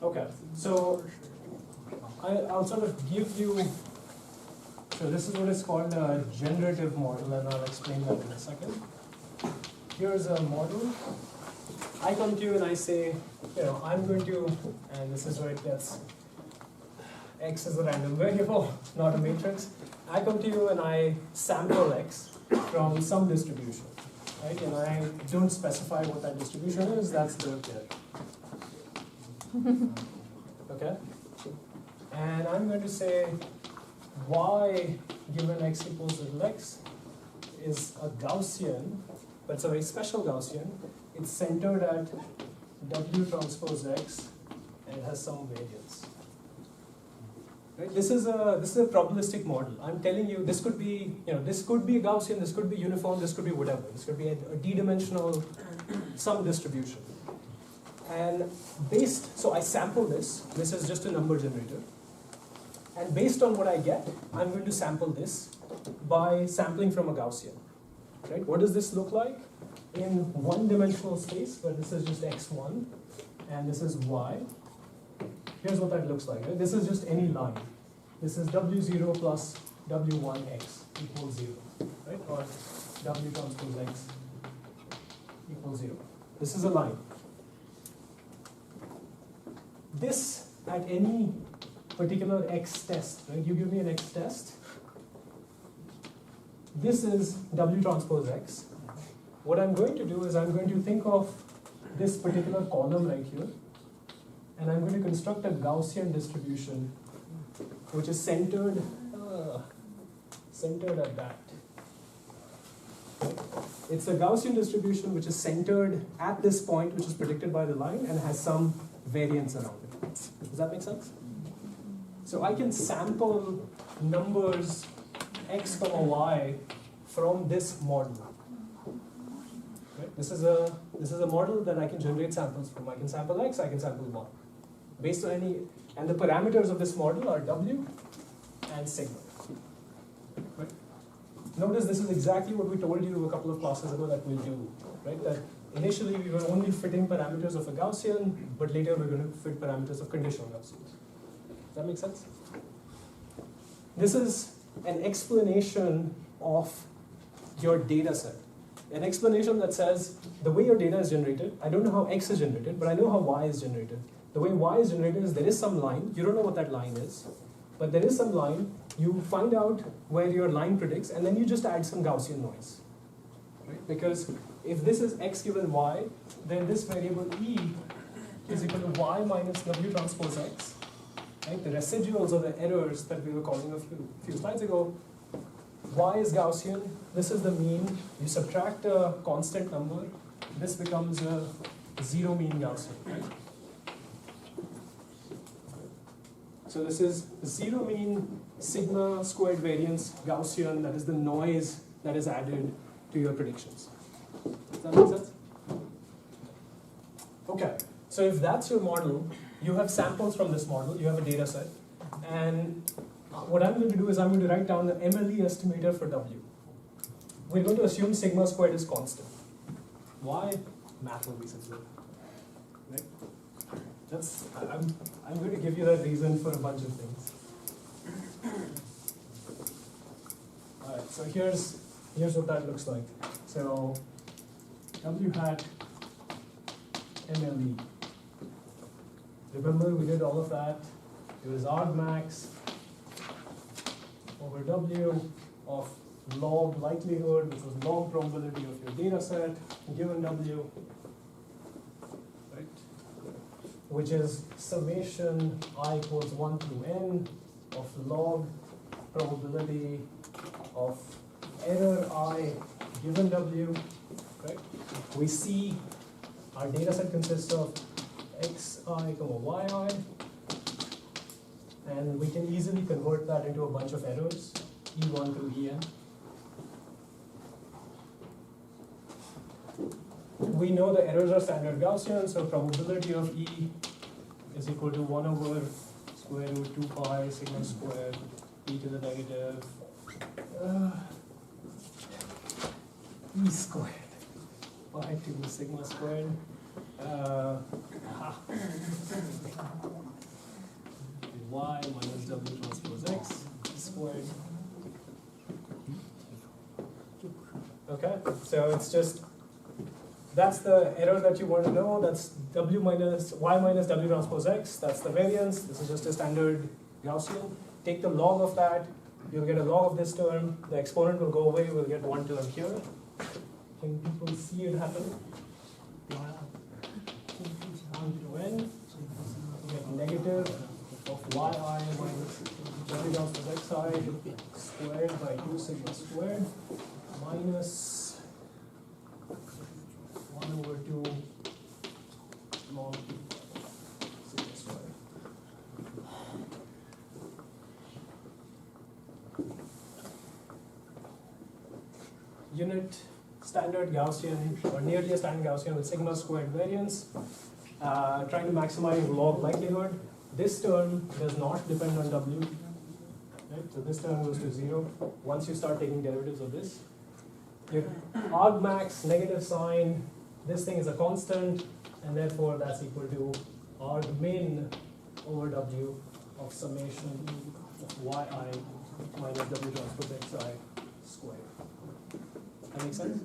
Okay, so I'll sort of give you, so this is what is called a generative model, and I'll explain that in a second. Here's a model. I come to you and I say, I'm going to, and this is where it gets, X is a random variable, not a matrix. I come to you and I sample X from some distribution, right? And I don't specify what that distribution is, that's the there. Okay? And I'm going to say Y given X equals little x is a Gaussian, but it's a very special Gaussian. It's centered at W transpose X, and it has some variance. Right? This is a probabilistic model. I'm telling you, this could be this could be Gaussian, this could be uniform, this could be whatever. This could be a d-dimensional some distribution. And so I sample this. This is just a number generator. And based on what I get, I'm going to sample this by sampling from a Gaussian. Right? What does this look like? In one-dimensional space, where this is just x1 and this is y, here's what that looks like. Right? This is just any line. This is w0 plus w1x equals 0, right? Or w transpose x equals 0. This is a line. This at any particular x test, right? You give me an x test. This is w transpose x. What I'm going to do is I'm going to think of this particular column right here, and I'm going to construct a Gaussian distribution which is centered at that. It's a Gaussian distribution which is centered at this point, which is predicted by the line, and has some variance around it. Does that make sense? So I can sample numbers x comma y from this model. Right? This is a model that I can generate samples from. I can sample x, I can sample y, based on any, and the parameters of this model are w and sigma. Right? Notice this is exactly what we told you a couple of classes ago that we'll do. Right? That initially we were only fitting parameters of a Gaussian, but later we're going to fit parameters of conditional Gaussians. Does that make sense? This is an explanation of your data set. An explanation that says the way your data is generated, I don't know how x is generated, but I know how y is generated. The way y is generated is there is some line, you don't know what that line is, but there is some line, you find out where your line predicts, and then you just add some Gaussian noise. Right? Because if this is x given y, then this variable e is equal to y minus w transpose x. Right? The residuals or the errors that we were calling a few slides ago, y is Gaussian, this is the mean, you subtract a constant number, this becomes a zero mean Gaussian. Right? So this is zero mean sigma squared variance Gaussian, that is the noise that is added to your predictions. Does that make sense? Okay, so if that's your model, you have samples from this model, you have a data set, and what I'm going to do is I'm going to write down the MLE estimator for W. We're going to assume sigma squared is constant. Why? Math will be simpler. Right? I'm going to give you that reason for a bunch of things. Alright, so here's what that looks like. So W hat MLE. Remember we did all of that. It was argmax over W of log likelihood, which was log probability of your data set, given W, right? Which is summation I equals 1 through n of log probability of error I given W, right? We see our data set consists of xi, yi, and we can easily convert that into a bunch of errors, e1 through en. We know the errors are standard Gaussian, so probability of E is equal to 1 over square root 2 pi sigma squared e to the negative E squared pi 2 sigma squared. Y minus W transpose X squared. Okay, so it's just, that's the error that you want to know. That's W minus Y minus W transpose X. That's the variance. This is just a standard Gaussian. Take the log of that. You'll get a log of this term. The exponent will go away. We'll get one term here. Can people see it happen? 1 to n. You get negative of yi minus W transpose xi squared by 2 sigma squared minus 1 over 2 log sigma squared. Unit standard Gaussian, or nearly a standard Gaussian with sigma squared variance, trying to maximize log likelihood. This term does not depend on W. right? So this term goes to 0 once you start taking derivatives of this. Your argmax negative sign, this thing is a constant, and therefore that's equal to argmin over W of summation of yi minus W transpose xi squared. That makes sense?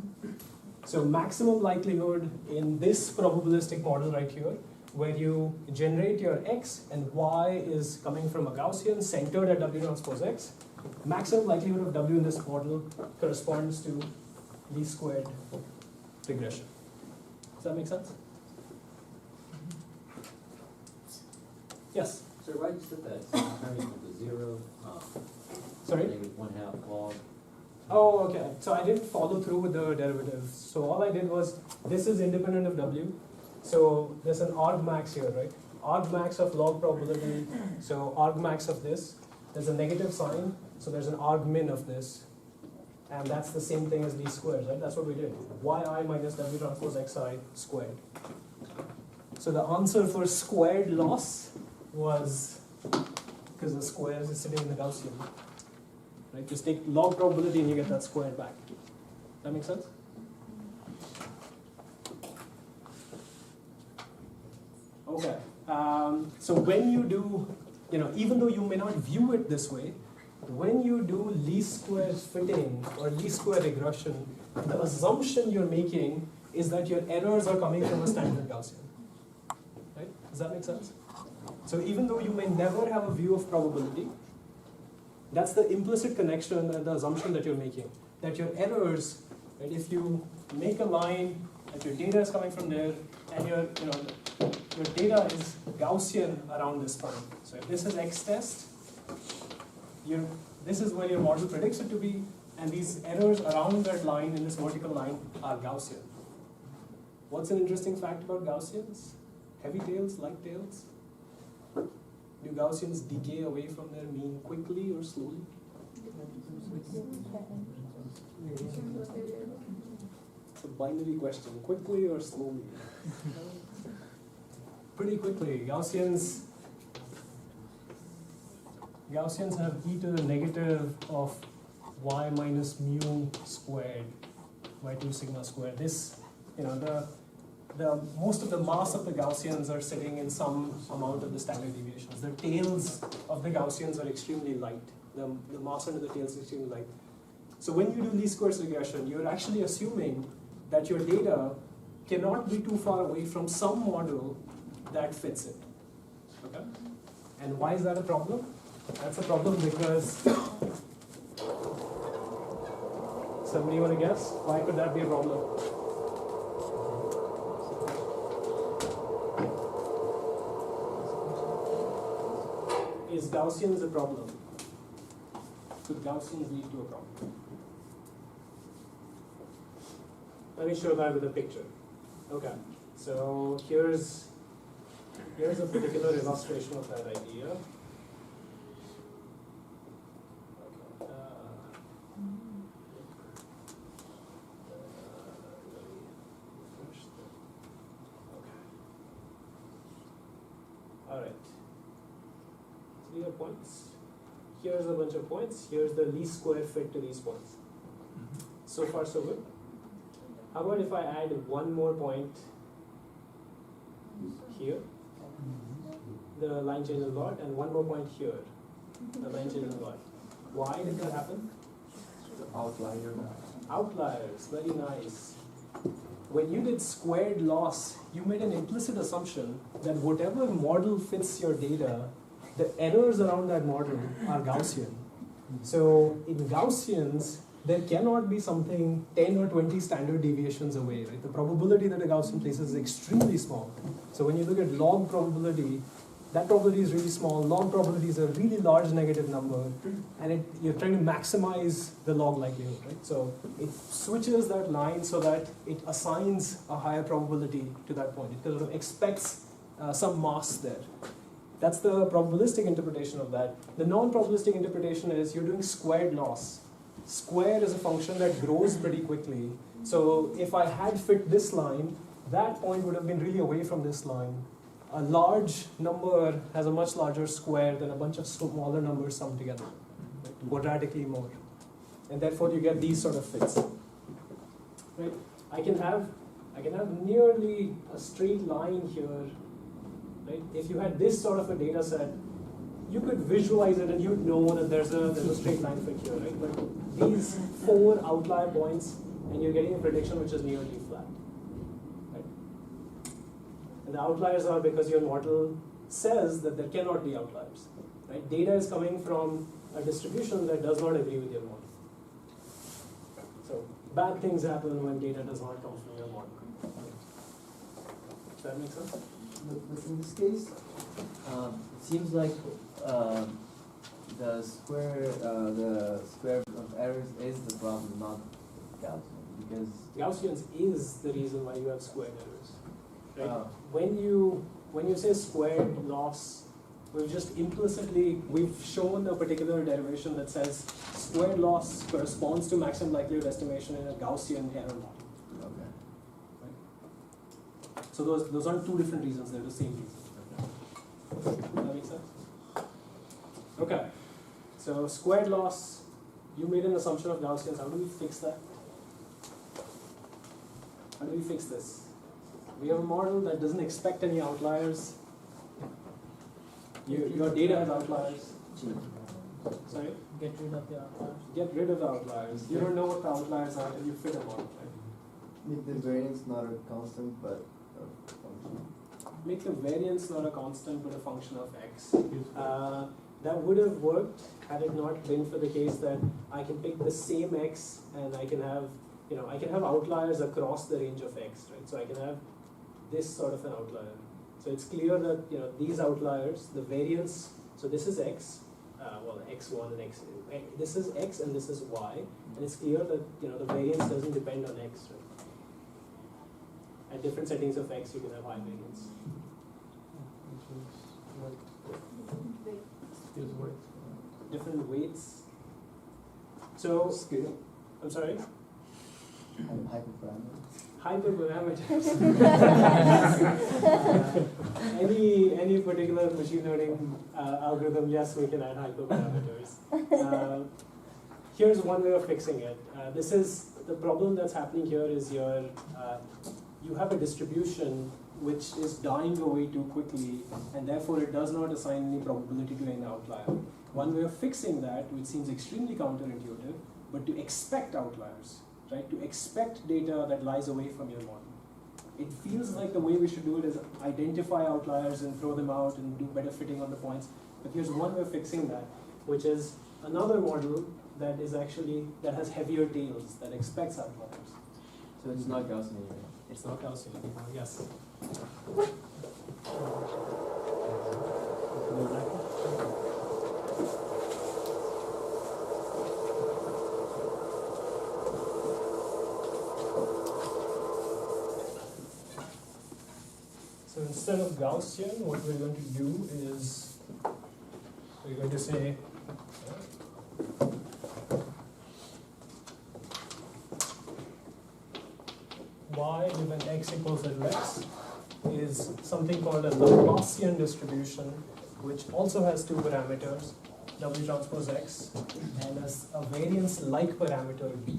So maximum likelihood in this probabilistic model right here, where you generate your x and y is coming from a Gaussian centered at W transpose x, maximum likelihood of W in this model corresponds to least squared regression. Does that make sense? Yes? So why did you set that turning to 0? Sorry? Negative 1/2 log. Oh, okay. So I didn't follow through with the derivatives. So all I did was, this is independent of W. So there's an argmax here, right? Argmax of log probability. So argmax of this. There's a negative sign. So there's an argmin of this. And that's the same thing as least squares, right? That's what we did. Yi minus W transpose xi squared. So the answer for squared loss was, because the squares is sitting in the Gaussian. Right? Just take log probability and you get that squared back. That make sense? Okay. So when you do, even though you may not view it this way, when you do least square fitting or least square regression, the assumption you're making is that your errors are coming from a standard Gaussian. Right? Does that make sense? So even though you may never have a view of probability, that's the implicit connection and the assumption that you're making. That your errors, right, if you make a line, that your data is coming from there, and your data is Gaussian around this point. So if this is X test, this is where your model predicts it to be, and these errors around that line in this vertical line are Gaussian. What's an interesting fact about Gaussians? Heavy tails, light tails? Do Gaussians decay away from their mean quickly or slowly? It's a binary question, quickly or slowly? Pretty quickly. Gaussians have e to the negative of y minus mu squared by 2 sigma squared. This, most of the mass of the Gaussians are sitting in some amount of the standard deviations. The tails of the Gaussians are extremely light. The mass under the tails is extremely light. So when you do least squares regression, you're actually assuming that your data cannot be too far away from some model that fits it. Okay? And why is that a problem? That's a problem because, somebody want to guess? Why could that be a problem? Is Gaussians a problem? Could Gaussians lead to a problem? Let me show that with a picture. Okay, so here's a particular illustration of that idea. Points. Here's a bunch of points. Here's the least square fit to these points. So far, so good. How about if I add one more point here, the line changes a lot, and one more point here, the line changes a lot. Why did that happen? Outlier. Outliers, very nice. When you did squared loss, you made an implicit assumption that whatever model fits your data, the errors around that model are Gaussian. So in Gaussians, there cannot be something 10 or 20 standard deviations away, right? The probability that a Gaussian places is extremely small. So when you look at log probability, that probability is really small. Log probability is a really large negative number, and you're trying to maximize the log likelihood, right? So it switches that line so that it assigns a higher probability to that point. It sort of expects some mass there. That's the probabilistic interpretation of that. The non-probabilistic interpretation is you're doing squared loss. Square is a function that grows pretty quickly. So if I had fit this line, that point would have been really away from this line. A large number has a much larger square than a bunch of smaller numbers summed together. quadratically more. And therefore you get these sort of fits. Right? I can have nearly a straight line here. Right? If you had this sort of a data set, you could visualize it and you'd know that there's a straight line fit here, right? But these 4 outlier points, and you're getting a prediction which is nearly flat. Right? And the outliers are because your model says that there cannot be outliers. Right? Data is coming from a distribution that does not agree with your model. So bad things happen when data does not come from your model. Does that make sense? But in this case, it seems like the square of errors is the problem, not Gaussian, because Gaussians is the reason why you have squared errors. Right? When you say squared loss, we've shown a particular derivation that says squared loss corresponds to maximum likelihood estimation in a Gaussian error model. okay. Right? So those aren't two different reasons; they're the same reason. Does that make sense? Okay. So squared loss, you made an assumption of Gaussians. How do we fix that? How do we fix this? We have a model that doesn't expect any outliers. Your data has outliers. Sorry? Get rid of the outliers. Get rid of the outliers. You don't know what the outliers are until you fit a model, right? Make the variance not a constant but a function. Make the variance not a constant but a function of x. That would have worked had it not been for the case that I can pick the same x and I can have outliers across the range of x, right? So I can have this sort of an outlier. So it's clear that these outliers, the variance. So this is x, x1 and x. This is x and this is y, and it's clear that the variance doesn't depend on x, right? At different settings of x, you can have high variance. Different weights. So Scale. I'm sorry. Hyperparameters. Hyperparameters. Any particular machine learning algorithm, yes, we can add hyperparameters. Here's one way of fixing it. This is the problem that's happening here is you have a distribution which is dying away too quickly, and therefore it does not assign any probability to any outlier. One way of fixing that, which seems extremely counterintuitive, but to expect outliers, right? To expect data that lies away from your model. It feels like the way we should do it is identify outliers and throw them out and do better fitting on the points. But here's one way of fixing that, which is another model that has heavier tails, that expects outliers. So it's not Gaussian anymore. It's not Gaussian anymore, yes. So instead of Gaussian, what we're going to do is we're going to say y given x equals Lx is something called a Laplacian distribution, which also has two parameters, W transpose x, and has a variance-like parameter b.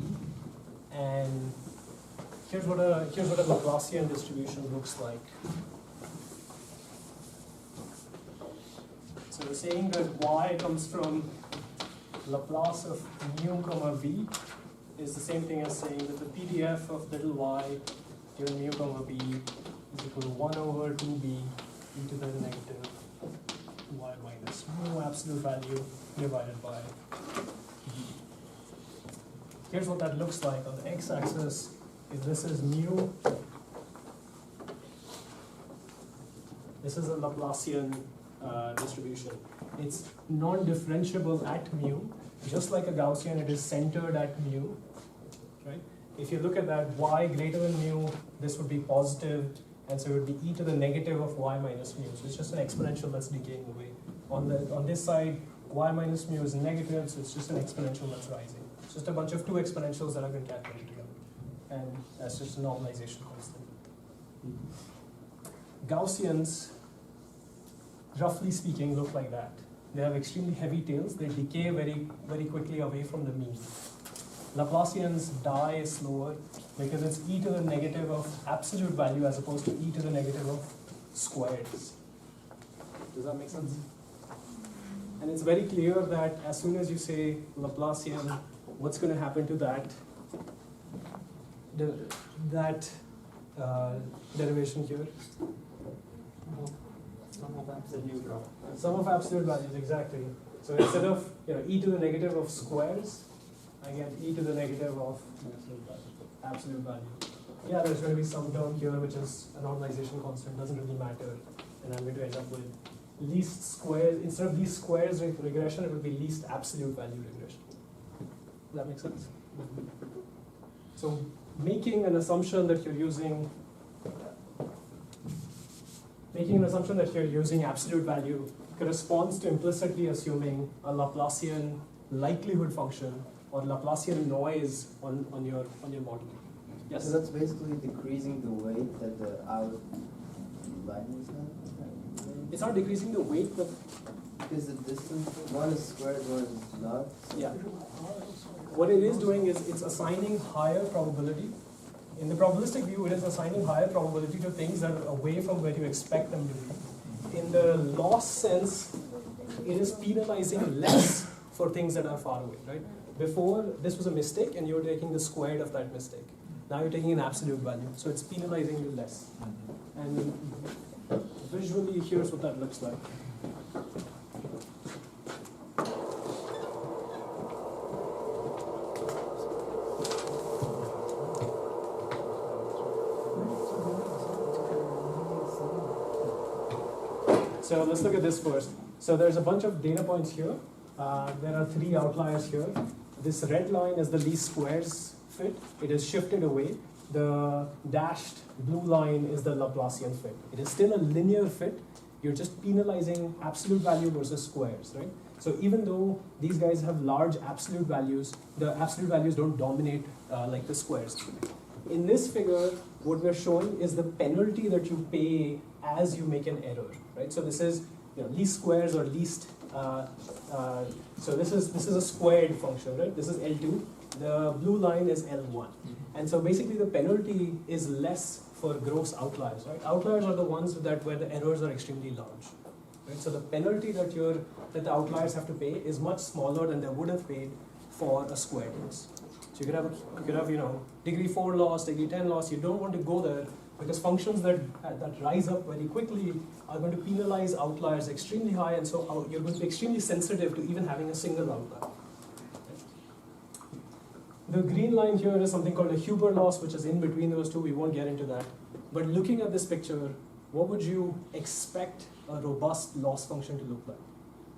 And here's what a Laplacian distribution looks like. So we're saying that y comes from Laplace of mu comma b is the same thing as saying that the PDF of little y given mu comma b is equal to 1 over 2b e to the negative y minus mu absolute value divided by b. Here's what that looks like on the x-axis. If this is mu, this is a Laplacian distribution. It's non-differentiable at mu. Just like a Gaussian, it is centered at mu. Right? If you look at that, y greater than mu, this would be positive, and so it would be e to the negative of y minus mu. So it's just an exponential that's decaying away. On this side, y minus mu is negative, so it's just an exponential that's rising. It's just a bunch of two exponentials that have been calculated together. And that's just a normalization constant. Gaussians, roughly speaking, look like that. they have extremely heavy tails, they decay very, very quickly away from the mean. Laplacians die slower because it's e to the negative of absolute value as opposed to e to the negative of squares. Does that make sense? And it's very clear that as soon as you say Laplacian, what's going to happen to that derivation here? Sum of absolute values, exactly. So instead of e to the negative of squares, I get e to the negative of absolute value. Yeah, there's going to be some term here which is a normalization constant, doesn't really matter, and I'm going to end up with least squares. Instead of least squares regression, it would be least absolute value regression. Does that make sense? So making an assumption that you're using absolute value corresponds to implicitly assuming a Laplacian likelihood function or Laplacian noise on your model. Yes? So that's basically decreasing the weight that the outliers have? It's not decreasing the weight, but because the distance, one is squared, one is not. So yeah. What it is doing is it's assigning higher probability. In the probabilistic view, it is assigning higher probability to things that are away from where you expect them to be. In the loss sense, it is penalizing less for things that are far away, right? Before, this was a mistake and you were taking the squared of that mistake. Now you're taking an absolute value, so it's penalizing you less. And visually, here's what that looks like. So let's look at this first. So there's a bunch of data points here. There are 3 outliers here. This red line is the least squares fit. It is shifted away. The dashed blue line is the Laplacian fit. It is still a linear fit. You're just penalizing absolute value versus squares, right? So even though these guys have large absolute values, the absolute values don't dominate like the squares. In this figure, what we're showing is the penalty that you pay as you make an error, right? So this is least squares or least. So this is a squared function, right? This is L2. The blue line is L1, and so basically the penalty is less for gross outliers, right? Outliers are the ones where the errors are extremely large, right? So the penalty that the outliers have to pay is much smaller than they would have paid for a squared loss. So you could have degree 4 loss, degree 10 loss. You don't want to go there because functions that rise up very quickly are going to penalize outliers extremely high, and so you're going to be extremely sensitive to even having a single outlier. The green line here is something called a Huber loss, which is in between those two. We won't get into that. But looking at this picture, what would you expect a robust loss function to look like?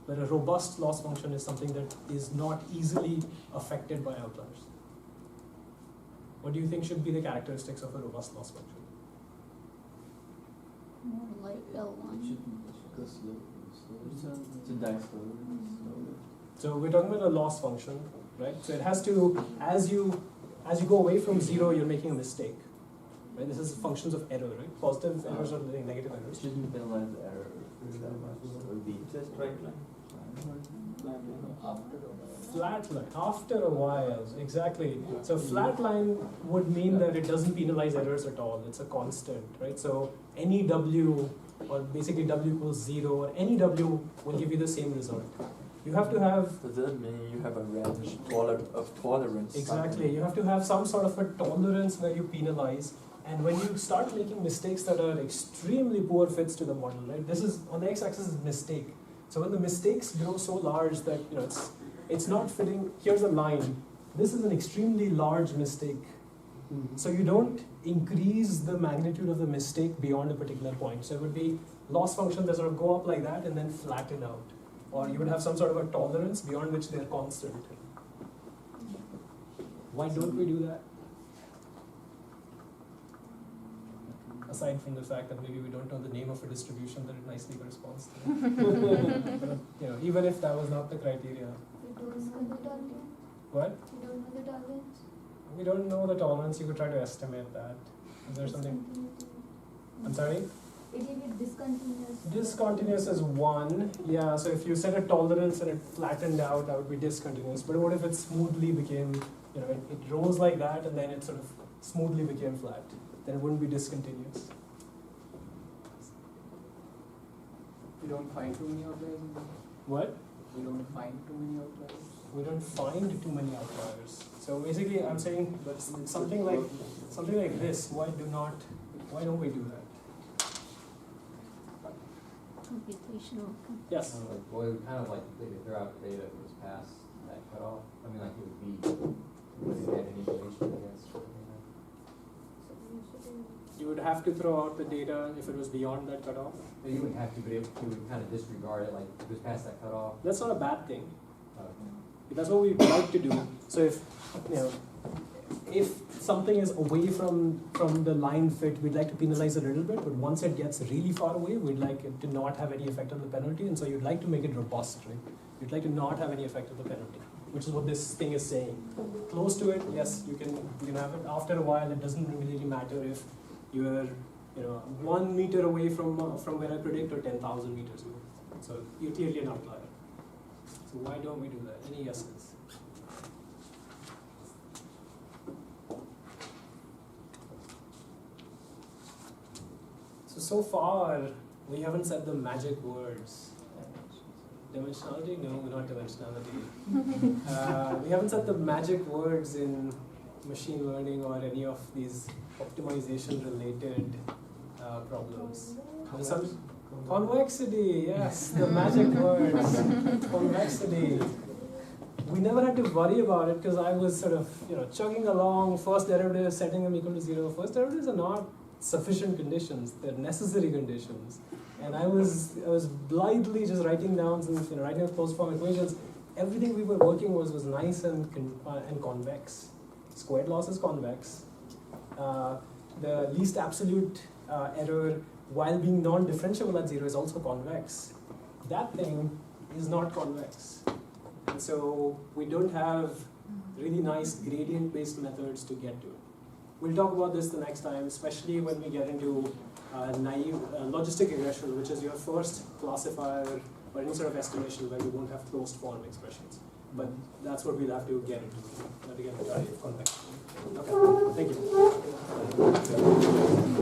Where a robust loss function is something that is not easily affected by outliers. What do you think should be the characteristics of a robust loss function? More like L1. it should go slow. To die slowly. So we're talking about a loss function, right? So it has to, as you go away from 0, you're making a mistake. Right? This is functions of error, right? Positive errors or negative errors. Shouldn't penalize the error that much. It would be Just right line. Flat line, after a while, exactly. So flat line would mean that it doesn't penalize errors at all. It's a constant, right? So any W, or basically W equals 0, or any W will give you the same result. You have to have... Does that mean you have a range of tolerance? Exactly. You have to have some sort of a tolerance where you penalize. And when you start making mistakes that are extremely poor fits to the model, right? This is, on the x-axis is mistake. So when the mistakes grow so large that it's not fitting, here's a line. This is an extremely large mistake. So you don't increase the magnitude of the mistake beyond a particular point. So it would be loss functions that sort of go up like that and then flatten out. Or you would have some sort of a tolerance beyond which they're constant. Why don't we do that? Aside from the fact that maybe we don't know the name of a distribution that it nicely corresponds to. But, even if that was not the criteria. We don't know the tolerance. What? We don't know the tolerance. We don't know the tolerance. You could try to estimate that. Is there something? I'm sorry? It will be discontinuous. Discontinuous is 1, yeah, so if you set a tolerance and it flattened out, that would be discontinuous. But what if it smoothly became, it rose like that and then it sort of smoothly became flat? Then it wouldn't be discontinuous. You don't find too many outliers in that? What? You don't find too many outliers? We don't find too many outliers. So basically I'm saying something like this, why don't we do that? Computational. Yes. Well, it would kind of like completely throw out the data if it was past that cutoff. I mean, like it would be, would it have any relation against? You would have to throw out the data if it was beyond that cutoff. You wouldn't have to, but you would kind of disregard it, like if it was past that cutoff. That's not a bad thing. Okay. That's what we like to do. So if something is away from the line fit, we'd like to penalize a little bit, but once it gets really far away, we'd like it to not have any effect on the penalty, and so you'd like to make it robust, right? You'd like to not have any effect on the penalty, which is what this thing is saying. Close to it, yes, you can have it. After a while, it doesn't really matter if you're 1 meter away from where I predict or 10,000 meters away. So you're clearly an outlier. So why don't we do that? Any guesses? So far, we haven't said the magic words. Dimensionality? No, not dimensionality. We haven't said the magic words in machine learning or any of these optimization-related problems. Convexity, yes, the magic words. Convexity. We never had to worry about it because I was sort of, chugging along, first derivative, setting them equal to 0. First derivatives are not sufficient conditions, they're necessary conditions. And I was blithely just writing down some, writing out closed form equations. Everything we were working was nice and convex. Squared loss is convex. The least absolute error while being non-differentiable at 0 is also convex. That thing is not convex. And so we don't have really nice gradient-based methods to get to it. We'll talk about this the next time, especially when we get into naive logistic regression, which is your first classifier or any sort of estimation where we won't have closed form expressions. But that's what we'll have to get into. That again, convex. Okay, thank you.